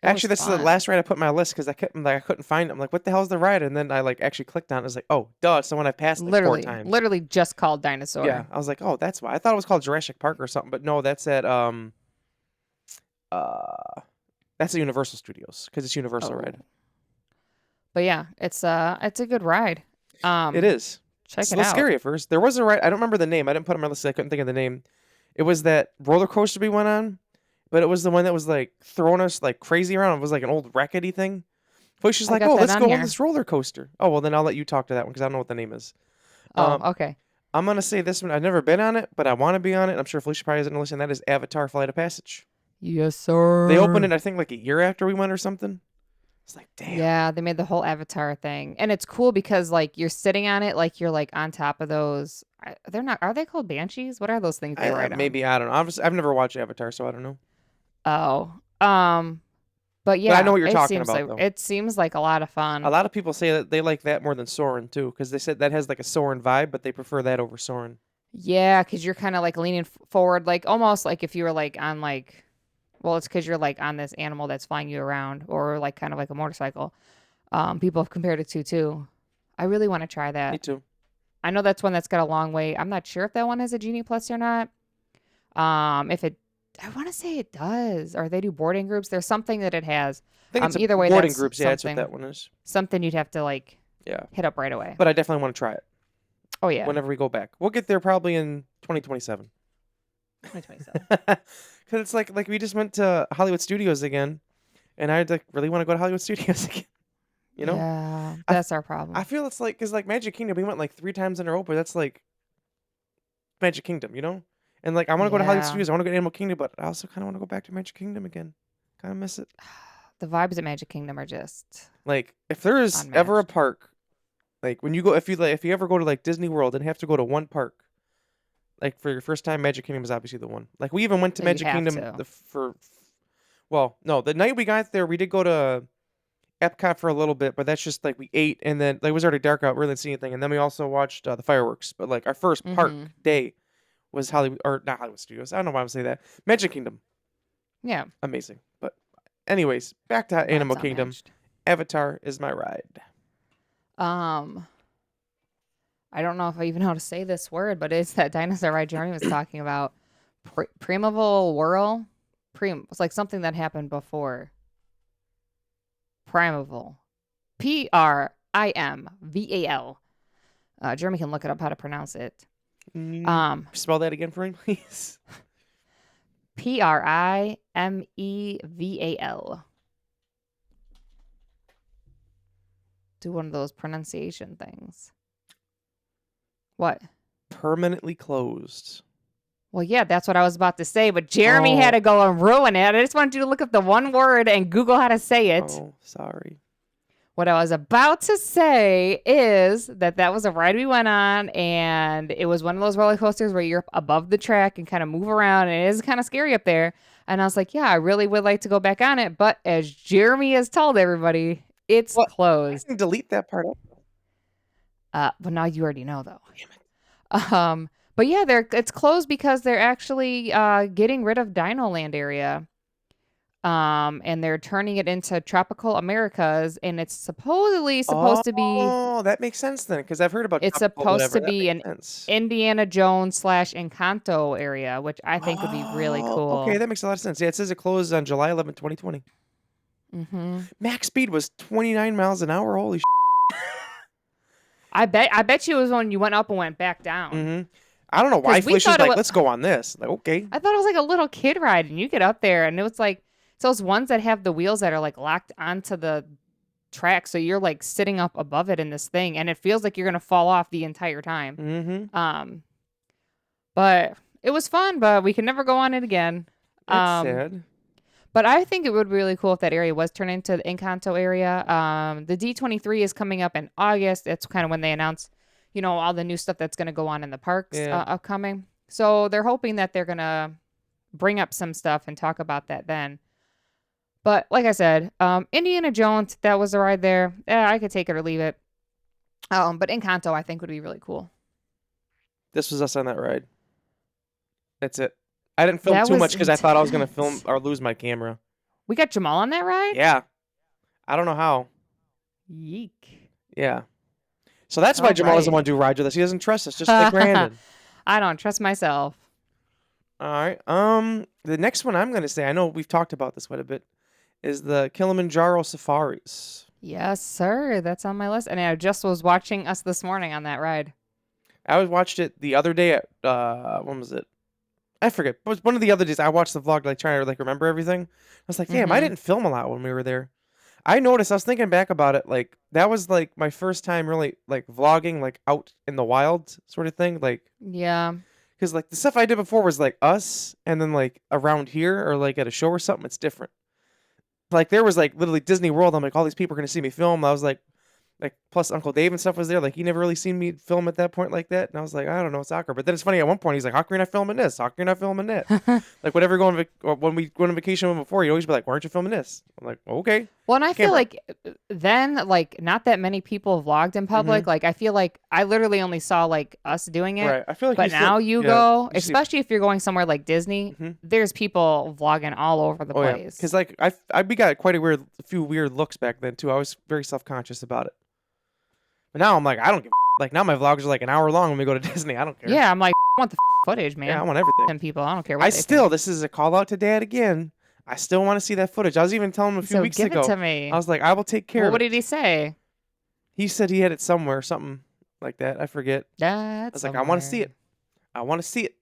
Actually, this is the last ride I put on my list because I couldn't find it. I'm like, what the hell is the ride? And then I actually clicked on it. I was like, oh, duh, it's the one I passed literally 4 times. Literally just called Dinosaur. Yeah, I was like, oh, that's why. I thought it was called Jurassic Park or something, but no, that's at that's at Universal Studios because it's Universal ride. But yeah, it's a good ride. It is. Check it's it a little out. scary at first. There was a ride. I don't remember the name. I didn't put it on my list. I couldn't think of the name. It was that roller coaster we went on, but it was the one that was like throwing us like crazy around. It was like an old rackety thing. Felicia's like, oh, let's go on this roller coaster. Oh, well, then I'll let you talk to that one because I don't know what the name is. Okay. I'm going to say this one. I've never been on it, but I want to be on it. I'm sure Felicia probably doesn't listen. That is Avatar Flight of Passage. Yes, sir. They opened it, I think, like a year after we went or something. It's like, damn. Yeah, they made the whole Avatar thing. And it's cool because, like, you're sitting on it like you're, like, on top of those. They're not. Are they called banshees? What are those things they ride on? Maybe. I don't know. I've never watched Avatar, so I don't know. Oh. But yeah. But I know what you're talking about, though. It seems like a lot of fun. A lot of people say that they like that more than Soarin', too, because they said that has, like, a Soarin' vibe, but they prefer that over Soarin'. Yeah, because you're kind of, like, leaning forward, like, almost like if you were, like, on, like... Well, it's because you're like on this animal that's flying you around, or like kind of like a motorcycle. People have compared it to too. I really want to try that. Me too. I know that's one that's got a long wait. I'm not sure if that one has a Genie Plus or not. If it, I want to say it does, or they do boarding groups. There's something that it has. I think it's either way, boarding that's groups. Yeah, that's what that one is. Something you'd have to like hit up right away. But I definitely want to try it. Oh yeah. Whenever we go back, we'll get there probably in 2027. 2027. Because it's like we just went to Hollywood Studios again, and I really want to go to Hollywood Studios again. You know? Yeah, that's our problem. I feel it's like, because like Magic Kingdom, we went like 3 times in a row, but that's like Magic Kingdom, you know? And like I want to go to Hollywood Yeah. Studios. I want to go to Animal Kingdom, but I also kind of want to go back to Magic Kingdom again. Kind of miss it. The vibes at Magic Kingdom are just Like if there is ever a unmatched. park, like when you go, if you ever go to like Disney World and have to go to one park, like for your first time, Magic Kingdom is obviously the one. Like we even went to That you Magic have Kingdom to. no, the night we got there, we did go to Epcot for a little bit, but that's just like we ate and then like it was already dark out, we really didn't see anything, and then we also watched the fireworks. But like our first park Mm-hmm. day was Hollywood, or not Hollywood Studios. I don't know why I'm saying that. Magic Kingdom, Yeah. amazing. But anyways, back to Animal That's Kingdom. unmatched. Avatar is my ride. I don't know if I even know how to say this word, but it's that dinosaur ride Jeremy was talking about. Primeval Whirl. It's like something that happened before. Primeval. Primval. Jeremy can look it up how to pronounce it. Spell that again for me, please. Primeval. Do one of those pronunciation things. What? Permanently closed. Well, yeah, that's what I was about to say, but Jeremy had to go and ruin it. I just wanted you to look up the one word and Google how to say it. Oh, sorry. What I was about to say is that was a ride we went on, and it was one of those roller coasters where you're above the track and kind of move around, and it is kind of scary up there. And I was like, yeah, I really would like to go back on it, but as Jeremy has told everybody, it's closed. I can delete that part up. But now you already know, though. But yeah, it's closed because they're actually getting rid of Dino Land area. And they're turning it into Tropical Americas, and it's supposedly supposed to be. Oh, that makes sense then, because I've heard about. It's supposed to be an Indiana Jones / Encanto area, which I think would be really cool. Okay, that makes a lot of sense. Yeah, it says it closed on July 11, 2020. Mm-hmm. Max speed was 29 miles an hour. Holy. I bet you it was when you went up and went back down. Mm-hmm. I don't know why Felicia's like, let's go on this. Like, okay. I thought it was like a little kid ride, and you get up there, and it was like it's those ones that have the wheels that are like locked onto the track, so you're like sitting up above it in this thing, and it feels like you're gonna fall off the entire time. Mm-hmm. But it was fun, but we can never go on it again. That's sad. But I think it would be really cool if that area was turned into the Encanto area. The D23 is coming up in August. That's kind of when they announce, all the new stuff that's going to go on in the parks upcoming. So they're hoping that they're going to bring up some stuff and talk about that then. But like I said, Indiana Jones, that was the ride there. I could take it or leave it. But Encanto, I think, would be really cool. This was us on that ride. That's it. I didn't film too much because I thought I was going to film or lose my camera. We got Jamal on that ride? Yeah. I don't know how. Yeek. Yeah. So that's why Jamal doesn't want to do rides with us. He doesn't trust us, just like Brandon. I don't trust myself. All right. The next one I'm going to say, I know we've talked about this quite a bit, is the Kilimanjaro Safaris. Yes, sir. That's on my list. And I just was watching us this morning on that ride. I watched it the other day at, when was it? I forget. It was one of the other days I watched the vlog, like trying to like remember everything. I was like, damn, I didn't film a lot when we were there. I noticed, I was thinking back about it, like that was like my first time really like vlogging like out in the wild sort of thing. Like, yeah. Because like the stuff I did before was like us and then like around here or like at a show or something, it's different. Like there was like literally Disney World. I'm like, all these people are going to see me film. I was like plus Uncle Dave and stuff was there. Like he never really seen me film at that point like that. And I was like, I don't know, it's awkward. But then it's funny, at one point he's like, how come you're not filming this? How come you're not filming that? Like whenever when we go on vacation before, he'd always be like, why aren't you filming this? I'm like, okay. Well, and I feel like then like not that many people vlogged in public. Like I feel like I literally only saw like us doing it. Right. I feel like but now you go, especially see... if you're going somewhere like Disney, there's people vlogging all over the place. Because like we got quite a few weird looks back then too. I was very self-conscious about it. But now I'm like, I don't give a like now my vlogs are like an hour long when we go to Disney. I don't care. Yeah, I'm like, I want the footage, man. Yeah, I want everything. And people, I don't care what this is a call out to Dad again. I still want to see that footage. I was even telling him a few weeks ago. Give it to me. I was like, I will take care of it. What did he say? He said he had it somewhere, something like that. I forget. I was like, I want to see it. I want to see it.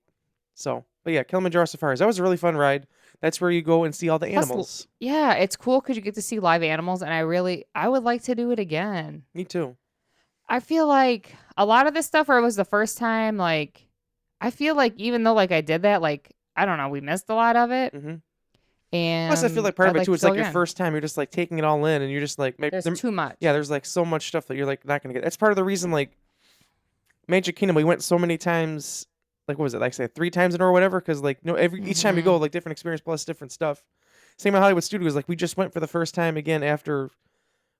So, but yeah, Kilimanjaro Safaris. That was a really fun ride. That's where you go and see all the animals. Yeah, it's cool because you get to see live animals, and I would like to do it again. Me too. I feel like a lot of this stuff where it was the first time, like, I feel like even though like I did that, like I don't know, we missed a lot of it, Mm-hmm. and Plus, I feel like part of I'd it like too. to It's go like your again. first time. You're just like taking it all in, and you're just like, There's too much. yeah. There's like so much stuff that you're like not gonna get. That's part of the reason. Like Magic Kingdom, we went so many times. Like what was it? Like say 3 times in a row or whatever. Because like each time you go, like different experience plus different stuff. Same with Hollywood Studios. Like we just went for the first time again after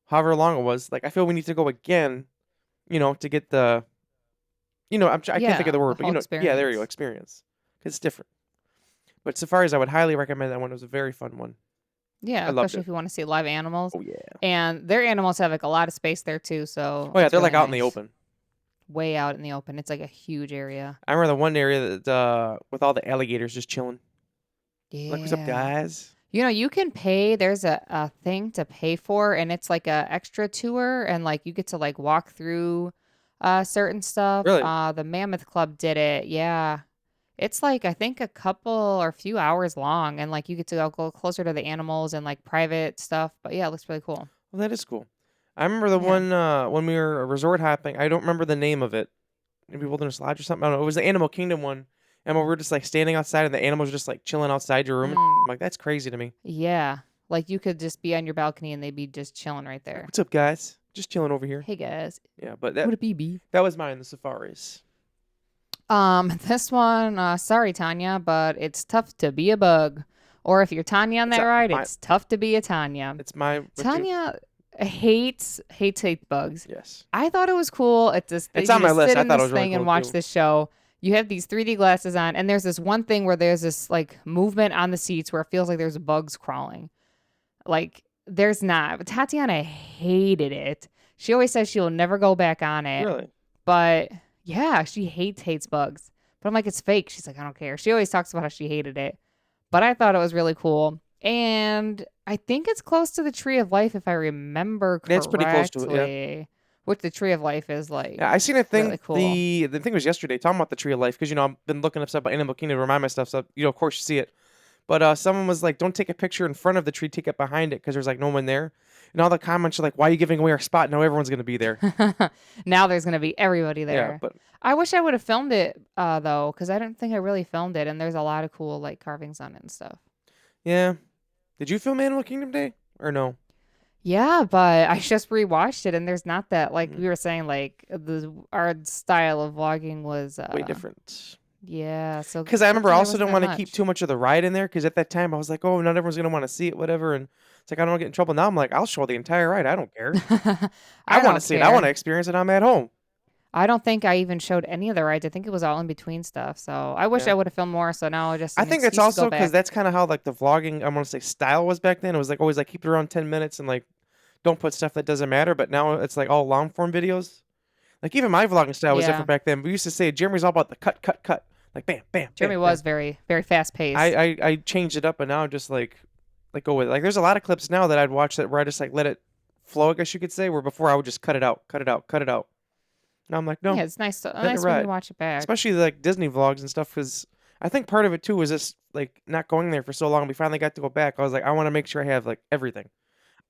however long it was. Like I feel we need to go again. To get the. I can't think of the word, the but whole yeah, there you go, experience. experience. Because it's different. But safaris, I would highly recommend that one. It was a very fun one. Yeah, I loved especially it. if you want to see live animals. Oh yeah. And their animals have like a lot of space there too, so Oh yeah, it's they're really like out in the nice. open. Way out in the open. It's like a huge area. I remember the one area that with all the alligators just chilling. Yeah. Like, what's up, guys? You can pay. There's a thing to pay for, and it's like a extra tour, and like you get to like walk through certain stuff. Really? The Mammoth Club did it. Yeah. It's like I think a couple or few hours long, and like you get to go closer to the animals and like private stuff. But yeah, it looks really cool. Well, that is cool. I remember the Yeah. one when we were resort hopping. I don't remember the name of it. Maybe Wilderness Lodge or something. I don't know. It was the Animal Kingdom one. And we were just like standing outside, and the animals were just like chilling outside your room. And I'm like, that's crazy to me. Yeah. Like you could just be on your balcony and they'd be just chilling right there. What's up, guys? Just chilling over here. Hey guys. Yeah, but What a BB. that was mine. The safaris. This one, sorry Tanya, but it's tough to be a bug. Or if you're Tanya on that ride, it's tough to be a Tanya. It's my Tanya hates bugs. Yes. I thought it was cool. It's on my list. Sit I in thought it this was really thing and cool, watch too. this show. You have these 3D glasses on, and there's this one thing where there's this like movement on the seats where it feels like there's bugs crawling. Like there's not. But Tatiana hated it. She always says she'll never go back on it. Really? But yeah, she hates bugs. But I'm like, it's fake. She's like, I don't care. She always talks about how she hated it. But I thought it was really cool. And I think it's close to the Tree of Life, if I remember correctly. That's pretty close to it, yeah. Which the Tree of Life is like. Yeah, I seen a thing. Really cool. The thing was yesterday talking about the Tree of Life because I've been looking up stuff about Animal Kingdom to remind myself. So of course you see it, but someone was like, "Don't take a picture in front of the tree, take it behind it because there's like no one there." And all the comments are like, "Why are you giving away our spot? Now everyone's gonna be there." Now there's gonna be everybody there. Yeah, but I wish I would have filmed it though, because I don't think I really filmed it, and there's a lot of cool like carvings on it and stuff. yeah, did you film Animal Kingdom Day or no? Yeah, but I just rewatched it, and there's not that like we were saying like our style of vlogging was Way different. Yeah, so Because I remember I also wasn't didn't that want to keep much. too much of the ride in there because at that time I was like, oh, not everyone's gonna want to see it, whatever. And it's like I don't want to get in trouble. Now I'm like, I'll show the entire ride. I don't care. I want don't to see it. I care. want to experience it. I'm at home. I don't think I even showed any of the rides. I think it was all in between stuff. So I wish Yeah. I would have filmed more. So now I just I an think it's excuse to go also because back. that's kind of how like the vlogging I want to say style was back then. It was like always like keep it around 10 minutes and like don't put stuff that doesn't matter. But now it's like all long form videos. Like even my vlogging style was Yeah. different back then. We used to say Jeremy's all about the cut, like bam, bam. Jeremy bam, was bam. very, very fast paced. I changed it up, but now I'm just like go with it. Like there's a lot of clips now that I'd watch that where I just like let it flow, I guess you could say. Where before I would just cut it out. Now I'm like no, Yeah, it's nice it when ride. you watch it back. Especially like Disney vlogs and stuff because I think part of it too was just like not going there for so long. We finally got to go back. I was like, I want to make sure I have like everything.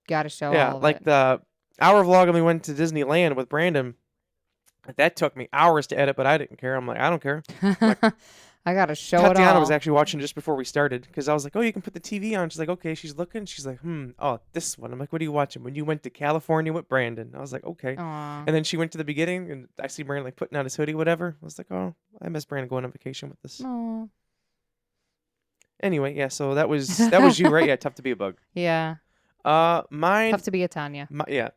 Got to show Yeah, all of like it. the our vlog when we went to Disneyland with Brandon. That took me hours to edit, but I didn't care. I'm like, I don't care. I got to show it Tatiana all. was actually watching just before we started because I was like, oh, you can put the TV on. She's like, okay. She's looking. She's like, oh, this one. I'm like, what are you watching? When you went to California with Brandon. I was like, okay. Aw. And then she went to the beginning, and I see Brandon like putting on his hoodie, whatever. I was like, oh, I miss Brandon going on vacation with us. Aw. Anyway, yeah. So that was you, right? Yeah, tough to be a bug. Yeah. Mine. Tough to be a Tanya.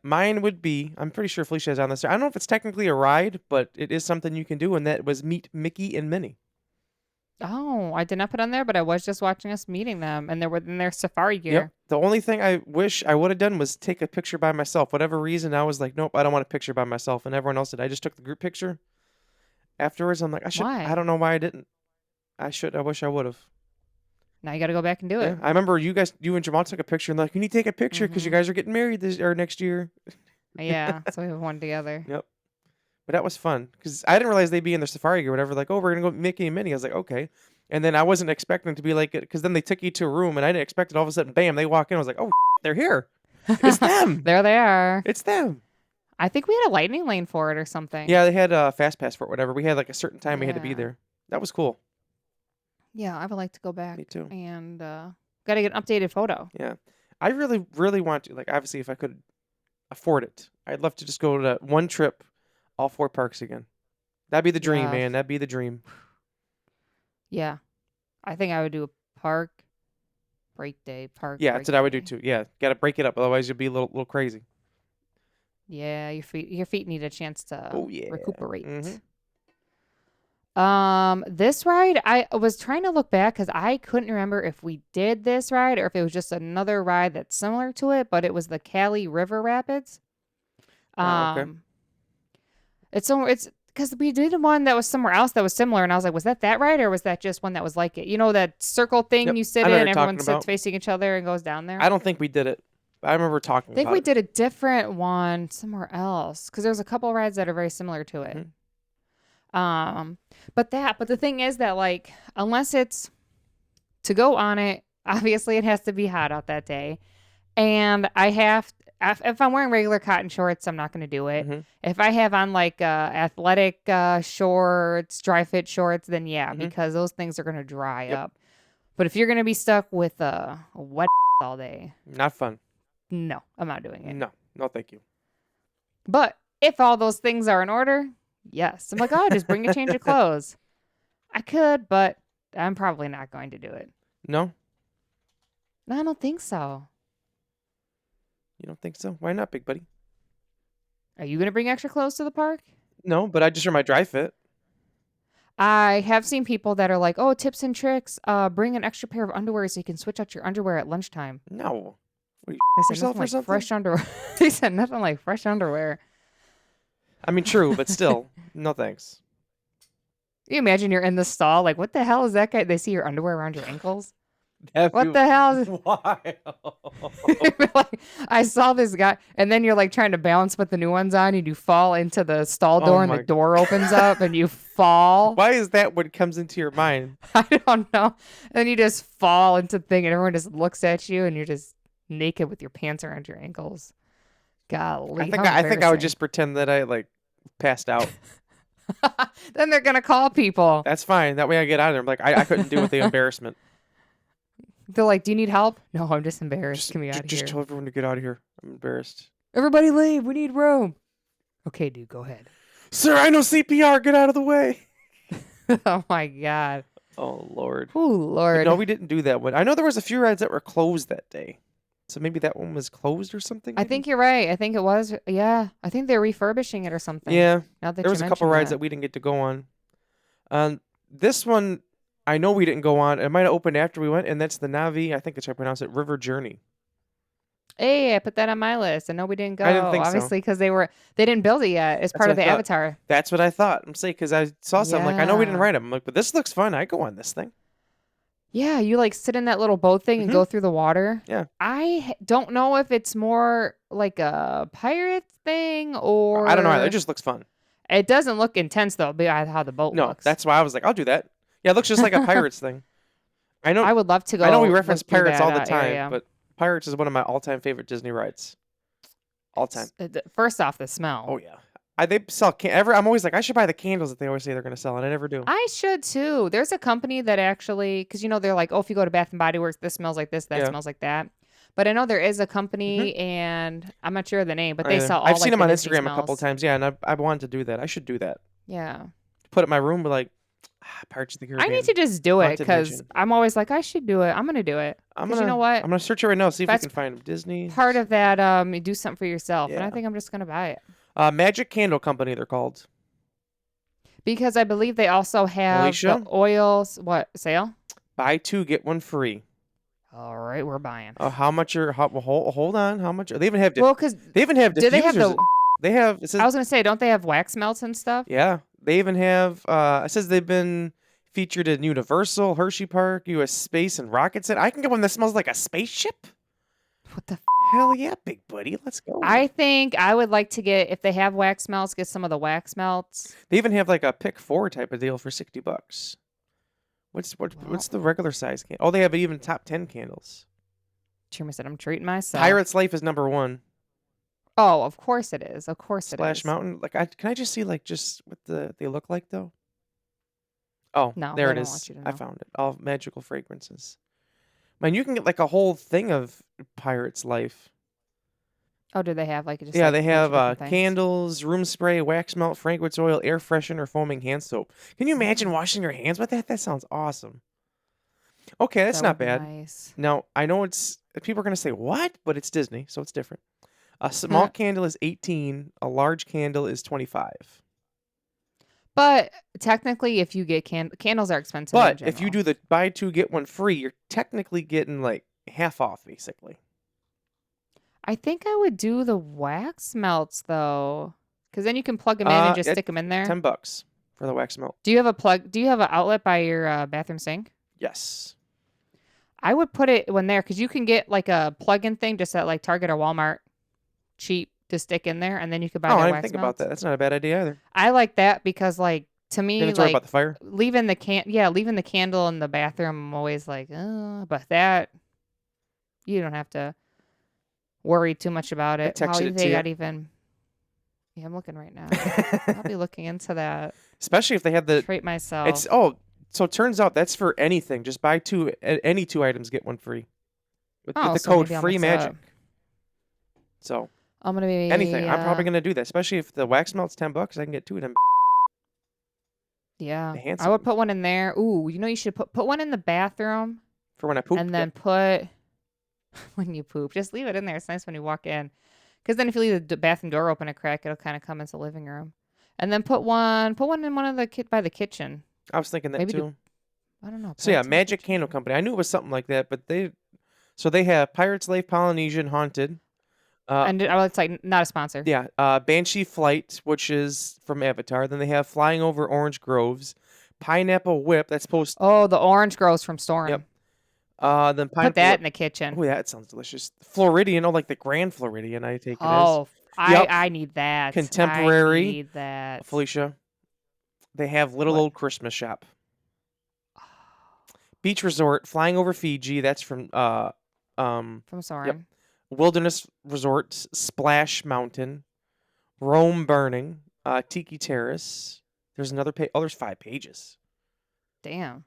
Mine would be. I'm pretty sure Felicia is on this. I don't know if it's technically a ride, but it is something you can do, and that was meet Mickey and Minnie. Oh, I did not put on there, but I was just watching us meeting them, and they were in their safari gear. Yep. The only thing I wish I would have done was take a picture by myself. Whatever reason, I was like, nope, I don't want a picture by myself, and everyone else did. I just took the group picture. Afterwards, I'm like, I should. Why? I don't know why I didn't. I wish I would have. Now you got to go back and do Yeah. it. I remember you and Jamal took a picture, and like, you need to take a picture because you guys are getting married next year. Yeah, so we have one together. Yep. But that was fun because I didn't realize they'd be in their safari or whatever. Like, oh, we're gonna go Mickey and Minnie. I was like, okay. And then I wasn't expecting to be like it because then they took you to a room and I didn't expect it. All of a sudden, bam, they walk in. I was like, oh, they're here. It's them. There they are. It's them. I think we had a lightning lane for it or something. Yeah, they had a fast pass for it, whatever. We had like a certain time we had to be Yeah. there. That was cool. Yeah, I would like to go back. Me too. And got to get an updated photo. Yeah. I really, really want to. Like, obviously, if I could afford it, I'd love to just go to one trip, all 4 parks again. That'd be the dream, Yeah. man. That'd be the dream. Yeah. I think I would do a park break day. Yeah, break that's what I would do day. too. Yeah, got to break it up. Otherwise, you'll be a little crazy. Yeah, your feet need a chance to recuperate. Mm-hmm. This ride, I was trying to look back because I couldn't remember if we did this ride or if it was just another ride that's similar to it, but it was the Cali River Rapids. Okay. It's because we did one that was somewhere else that was similar, and I was like, was that ride or was that just one that was like it? You know, that circle thing Yep, you sit I know in, what you're everyone talking sits about. facing each other and goes down there. I don't think we did it. I remember talking I think about we it. did a different one somewhere else because there's a couple rides that are very similar to it. But the thing is that, like, unless it's to go on it, obviously it has to be hot out that day, and if I'm wearing regular cotton shorts, I'm not going to do it. Mhm. If I have on like athletic shorts, dry fit shorts, then yeah, because those things are going to dry up. But if you're going to be stuck with a wet all day, Not fun. no, I'm not doing it. No, thank you. But if all those things are in order, yes. I'm like, oh, just bring a change of clothes. I could, but I'm probably not going to do it. No, No, I don't think so. you don't think so? Why not, big buddy? Are you going to bring extra clothes to the park? No, but I just wear my dry fit. I have seen people that are like, oh, tips and tricks. Bring an extra pair of underwear so you can switch out your underwear at lunchtime. No. What are you I said yourself nothing or like something? fresh underwear. He said nothing like fresh underwear. I mean, true, but still, no thanks. You imagine you're in the stall, like, what the hell is that guy? They see your underwear around your ankles. Have What you- the hell? Is... Why? like, I saw this guy, and then you're like trying to balance put the new ones on, and you fall into the stall door, and the door opens up, and you fall. Why is that what comes into your mind? I don't know. And you just fall into the thing, and everyone just looks at you, and you're just naked with your pants around your ankles. Golly, I think I would embarrassing. just pretend that I like passed out. Then they're gonna call people. That's fine. That way I get out of there. I'm like, I couldn't deal with the embarrassment. They're like, "Do you need help?" No, I'm just embarrassed. Get me out of here. Just tell everyone to get out of here. I'm embarrassed. Everybody leave. We need room. Okay, dude, go ahead. Sir, I know CPR. Get out of the way. Oh my god. Oh Lord. Oh Lord. No, we didn't do that one. I know there was a few rides that were closed that day. So maybe that one was closed or something. I think you're right. I think it was. Yeah, I think they're refurbishing it or something. Yeah. Now that There was a couple rides that we didn't get to go on. This one, I know we didn't go on. It might have opened after we went, and that's the Navi. I think that's how I pronounce it. River Journey. Hey, I put that on my list. I know we didn't go. I didn't think so. Obviously, because they didn't build it yet. It's That's part of what the I thought. Avatar. That's what I thought. I'm saying because I saw something like I know we didn't Yeah. ride them. I'm like, but this looks fun. I go on this thing. Yeah, you like sit in that little boat thing and go through the water. Yeah. I don't know if it's more like a pirate thing or I don't know. It just looks fun. It doesn't look intense though, by how the boat No, looks. that's why I was like, I'll do that. Yeah, it looks just like a Pirates thing. I know. I would love to go. I know we look reference through Pirates all the that, time, area. but Pirates is one of my all-time favorite Disney rides. All time. First off, the smell. Oh yeah. They sell I'm always like, I should buy the candles that they always say they're going to sell, and I never do. I should too. There's a company that actually, because they're like, oh, if you go to Bath and Body Works, this smells like this, that Yeah. smells like that. But I know there is a company, and I'm not sure of the name, but they Either. sell all I've seen like, them the on Disney Instagram a couple smells. times. Yeah, and I wanted to do that. I should do that. Yeah. Put it in my room, but like, Pirates of the I Caribbean. need to just do it Haunted because Mansion. I'm always like, I should do it. I'm going to do it. Because you know what? I'm gonna search it right now. See if we That's can find them. Disney. Part of that, you do something for yourself. And I Yeah. think I'm just going to buy it. Magic Candle Company. They're called. Because I believe they also have Felicia? the oils. What, sale? Buy 2 get 1 free. All right, we're buying. How much are? Hold on. How much? They even have. Well, because They even have diffusers. do they have the... They have. It says, I was going to say, don't they have wax melts and stuff? yeah. They even have. It says they've been featured in Universal, Hershey Park, U.S. Space, and Rocket Center. I can get one that smells like a spaceship. What the... Hell yeah, big buddy. Let's go. I think I would like to get, if they have wax melts, get some of the wax melts. They even have like a pick 4 type of deal for $60. What's the regular size candle? Oh, they have even top 10 candles. Jeremy said, I'm treating myself. Pirate's Life is number 1. Oh, of course it is. Of course it is. Splash Mountain. Like, can I just see like just what they look like though? Oh, No, there they it don't is. want you to I know. found it. All magical fragrances. Man, you can get like a whole thing of Pirate's Life. Oh, do they have like just Yeah, like they a bunch of have different things? candles, room spray, wax melt, fragrance oil, air freshener, foaming hand soap. Can you imagine Mm. washing your hands with that? That sounds awesome. Okay, that's That not would be bad. nice. Now, I know people are going to say, what? But it's Disney, so it's different. A small candle is 18, a large candle is 25. But technically, if you get candles are expensive in But general. if you do the buy two, get one free, you're technically getting like half off, basically. I think I would do the wax melts though, because then you can plug them in and just stick them in there. $10 for the wax melt. Do you have a plug? Do you have an outlet by your bathroom sink? Yes. I would put it when there because you can get like a plug-in thing just at like Target or Walmart, cheap to stick in there, and then you could buy Oh, their I didn't wax think about melts. that. That's not a bad idea either. I like that because like to You me, didn't worry like about the fire? leaving the candle in the bathroom, I'm always like, but that you don't have to worry too much about I it. Wow, texted it they to got you. even. Yeah, I'm looking right now. I'll be looking into that. Especially if they have the. Treat myself. So it turns out that's for anything. Just buy any two items, get one free. With the So code maybe I'll free mix it magic. up. So I'm gonna be anything. I'm probably gonna do that. Especially if the wax melt's $10, I can get two of them. Yeah, The hand I would soap put one in there. Ooh, you should put one in the bathroom for when I poop. and then put when you poop. Just leave it in there. It's nice when you walk in, because then if you leave the bathroom door open a crack, it'll kind of come into the living room. And then put one in one of the by the kitchen. I was thinking that Maybe too. I don't know. So yeah, put it in the Magic kitchen. Candle Company. I knew it was something like that, but they have Pirate's Life, Polynesian, Haunted. And it's like not a sponsor. Yeah, Banshee Flight, which is from Avatar. Then they have Flying Over Orange Groves, Pineapple Whip. That's supposed. Oh, the orange grows from Storm. Yep. Then Put Pineapple that Whip. in the kitchen. Oh, yeah, that sounds delicious. Floridian, like the Grand Floridian, I take it as. Oh, I need that. Contemporary. I need that. Felicia. They have Little What? Old Christmas Shop. Beach Resort, Flying Over Fiji. That's from From Soren. Yep. Wilderness Resort, Splash Mountain, Rome Burning, Tiki Terrace. There's another page. Oh, there's 5 pages. Damn.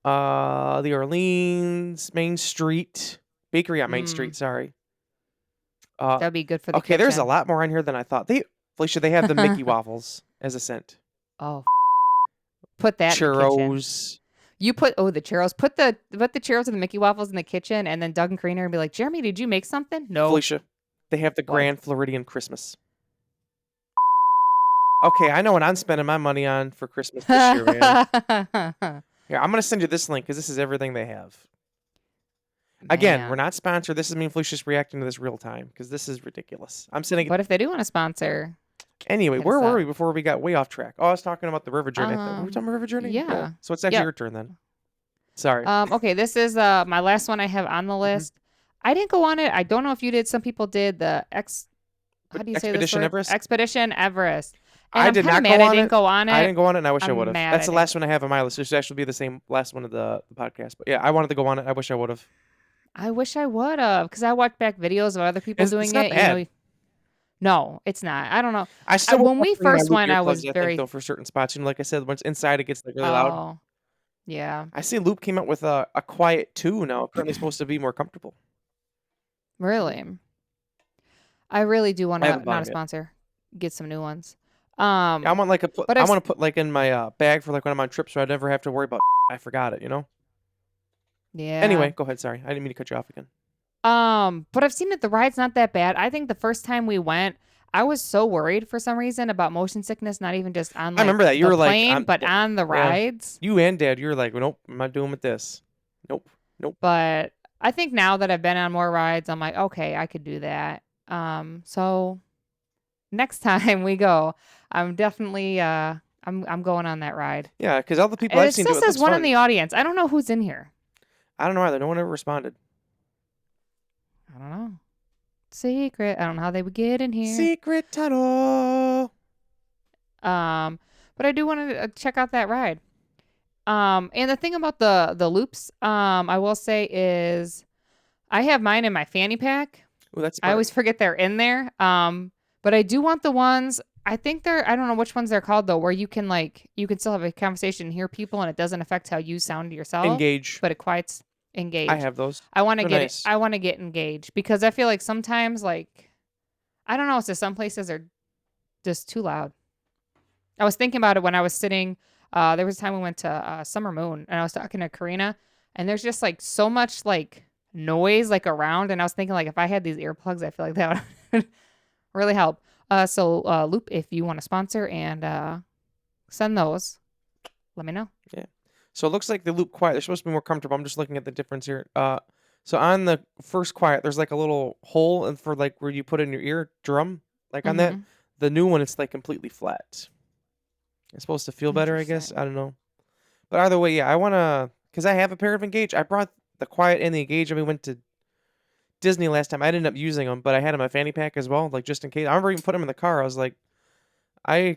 The Orleans, Main Street, Bakery on Main Street. Sorry. That'd be good for the Okay, there's a kitchen. lot more on here than I thought. Felicia, they have the Mickey waffles as a scent. Oh, put that in the kitchen. Churros. You put the churros. Put the churros and the Mickey waffles in the kitchen, and then Doug and Karina and be like, Jeremy, did you make something? No. Felicia, they have the Grand Floridian Christmas. Okay, I know what I'm spending my money on for Christmas this year, man. Here, I'm gonna send you this link because this is everything they have. Again, Man. we're not sponsored. This is me and Felicia's reacting to this real time because this is ridiculous. I'm sending it. What if they do want to sponsor? Anyway, hit where us were up. we before we got way off track? Oh, I was talking about the river journey. Were we talking about river journey? Yeah. So it's actually Yep. your turn then. Sorry. Okay, this is my last one I have on the list. I didn't go on it. I don't know if you did. Some people did the how do you say this Expedition word? Everest? Expedition Everest. And I I'm did kinda not mad go I on didn't it. go on it. I didn't go on it, and I wish I I'm would have. mad That's I the last one I have on my list. This should actually be the same last one of the podcast. But yeah, I wanted to go on it. I wish I would have. I wish I would have, because I watched back videos of other people doing It's not it. bad. No, it's not. I don't know. I still when we won't bring my first loop went, I earplugs, was think, very. though, for certain spots. Like I said, once inside it gets like really loud. Oh, yeah. I see Loop came out with a Quiet 2 now. Apparently supposed to be more comfortable. Really? I really do want I to, haven't bought not a them yet. sponsor, get some new ones. Yeah, I want But I want to put like in my bag for like when I'm on trips so I never have to worry about I forgot it, Yeah. Anyway, go ahead. Sorry. I didn't mean to cut you off again. But I've seen that the ride's not that bad. I think the first time we went, I was so worried for some reason about motion sickness, not even just on like, I remember that. You the were like, plane, but on the rides. You and Dad, you were like, nope, I'm not doing with this. Nope. But I think now that I've been on more rides, I'm like, okay, I could do that. So next time we go, I'm definitely I'm going on that ride. Yeah, because all the people And I've it seen still do it says looks one fun. in the audience. I don't know who's in here. I don't know either. No one ever responded. I don't know. Secret. I don't know how they would get in here. Secret tunnel. But I do want to check out that ride. And the thing about the loops, I will say is, I have mine in my fanny pack. Ooh, that's I always forget they're in there. But I do want the ones I think I don't know which ones they're called though, where you can still have a conversation and hear people and it doesn't affect how you sound to yourself. Engage. But it quiets engage. I have those. I want to They're get nice. I want to get engaged because I feel like sometimes I don't know, it's just some places are just too loud. I was thinking about it when I was sitting. There was a time we went to Summer Moon and I was talking to Karina, and there's just so much noise around, and I was thinking if I had these earplugs, I feel like that would really help. So Loop, if you want to sponsor and send those, let me know. Yeah. So it looks like the Loop Quiet, they're supposed to be more comfortable. I'm just looking at the difference here. So on the first Quiet, there's a little hole and for where you put in your ear drum. On that, the new one, it's completely flat. It's supposed to feel better, I guess. I don't know. But either way, yeah, I want to, because I have a pair of Engage. I brought the Quiet and the Engage, and we went to Disney last time. I ended up using them, but I had them in my fanny pack as well, just in case. I remember even putting them in the car. I was like, I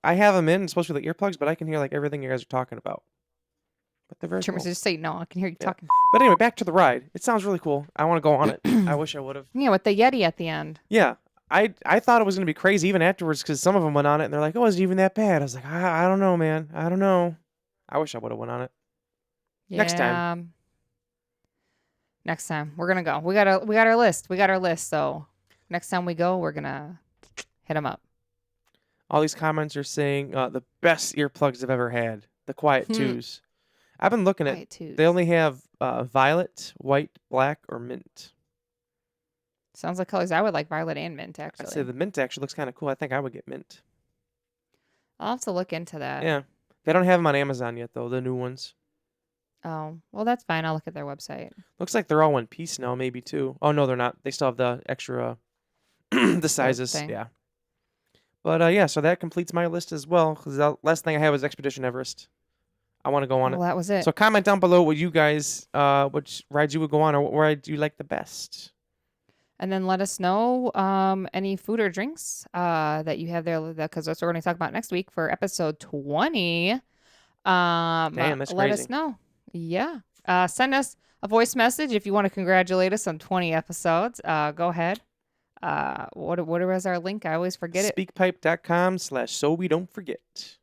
have them in. It's supposed to be earplugs, but I can hear everything you guys are talking about. But they're very cool. Just say no. I can hear you talking. But anyway, back to the ride. It sounds really cool. I want to go on it. I wish I would have. Yeah, with the Yeti at the end. Yeah. I thought it was going to be crazy even afterwards because some of them went on it and they're like, oh, is it even that bad? I was like, I don't know, man. I don't know. I wish I would have went on it. Yeah. Next time. Next time. We're going to go. We got our list. So next time we go, we're going to hit them up. All these comments are saying the best earplugs I've ever had. The Quiet 2s. I've been looking at. They only have violet, white, black, or mint. Sounds like colors I would like violet and mint, actually. I'd say the mint actually looks kind of cool. I think I would get mint. I'll have to look into that. Yeah. They don't have them on Amazon yet, though, the new ones. Oh, well, that's fine. I'll look at their website. Looks like they're all one piece now, maybe, too. Oh, no, they're not. They still have the extra, the sizes. Yeah. But, yeah, so that completes my list as well. Because the last thing I had was Expedition Everest. I want to go on it. Well, that was it. So comment down below what you guys, which rides you would go on or what ride do you like the best. And then let us know any food or drinks that you have there, because that's what we're going to talk about next week for episode 20. Damn, that's let crazy. us know. Yeah. Send us a voice message if you want to congratulate us on 20 episodes. Go ahead. What was our link? I always forget it. Speakpipe.com/so-we-don't-forget.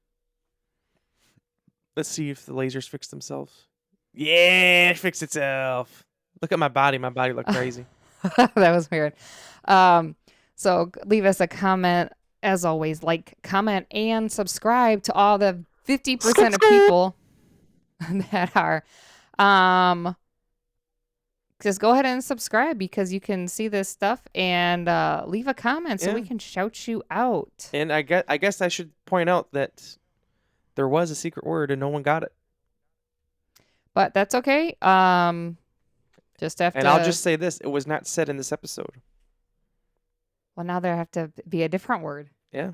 Let's see if the lasers fix themselves. Yeah, it fixed itself. Look at my body. My body looked crazy. That was weird. So leave us a comment. As always, comment, and subscribe to all the 50% of people that are. Just go ahead and subscribe because you can see this stuff and leave a comment so we can shout you out. And I guess I should point out that there was a secret word and no one got it. But that's okay. Just have and to. I'll just say this: it was not said in this episode. Well, now there have to be a different word. Yeah,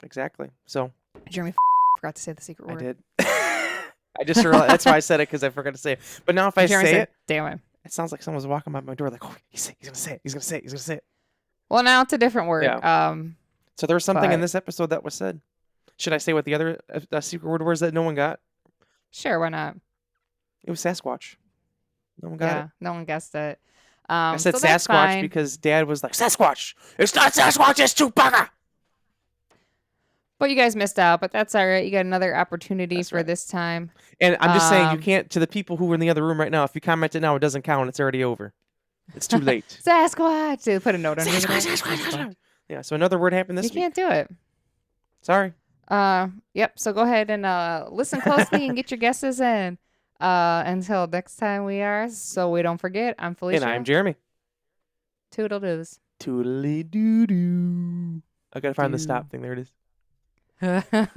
exactly. So Jeremy forgot to say the secret word. I did. I just realized that's why I said it because I forgot to say it. But now if I Jeremy say said, it, damn it, it sounds like someone's walking by my door. Like, oh, he's gonna say it. He's gonna say it. He's gonna say it. Well, now it's a different word. Yeah. So there was something in this episode that was said. Should I say what the other secret word was that no one got? Sure, why not? It was Sasquatch. No one got it. No one guessed it. I said so that's Sasquatch fine. because Dad was like, Sasquatch! It's not Sasquatch, it's Chewbacca! But you guys missed out, but that's all right. You got another opportunity for this time. And I'm just saying, you can't, to the people who are in the other room right now, if you comment it now, it doesn't count. It's already over. It's too late. Sasquatch! They put a note on it. Sasquatch. Yeah, so another word happened this week. You can't do it. Sorry. Yep, so go ahead and listen closely and get your guesses in. Until next time we are, so we don't forget, I'm Felicia. And I'm Jeremy. Toodle-doos. Toodly-doo-doo. I gotta find the stop thing. There it is.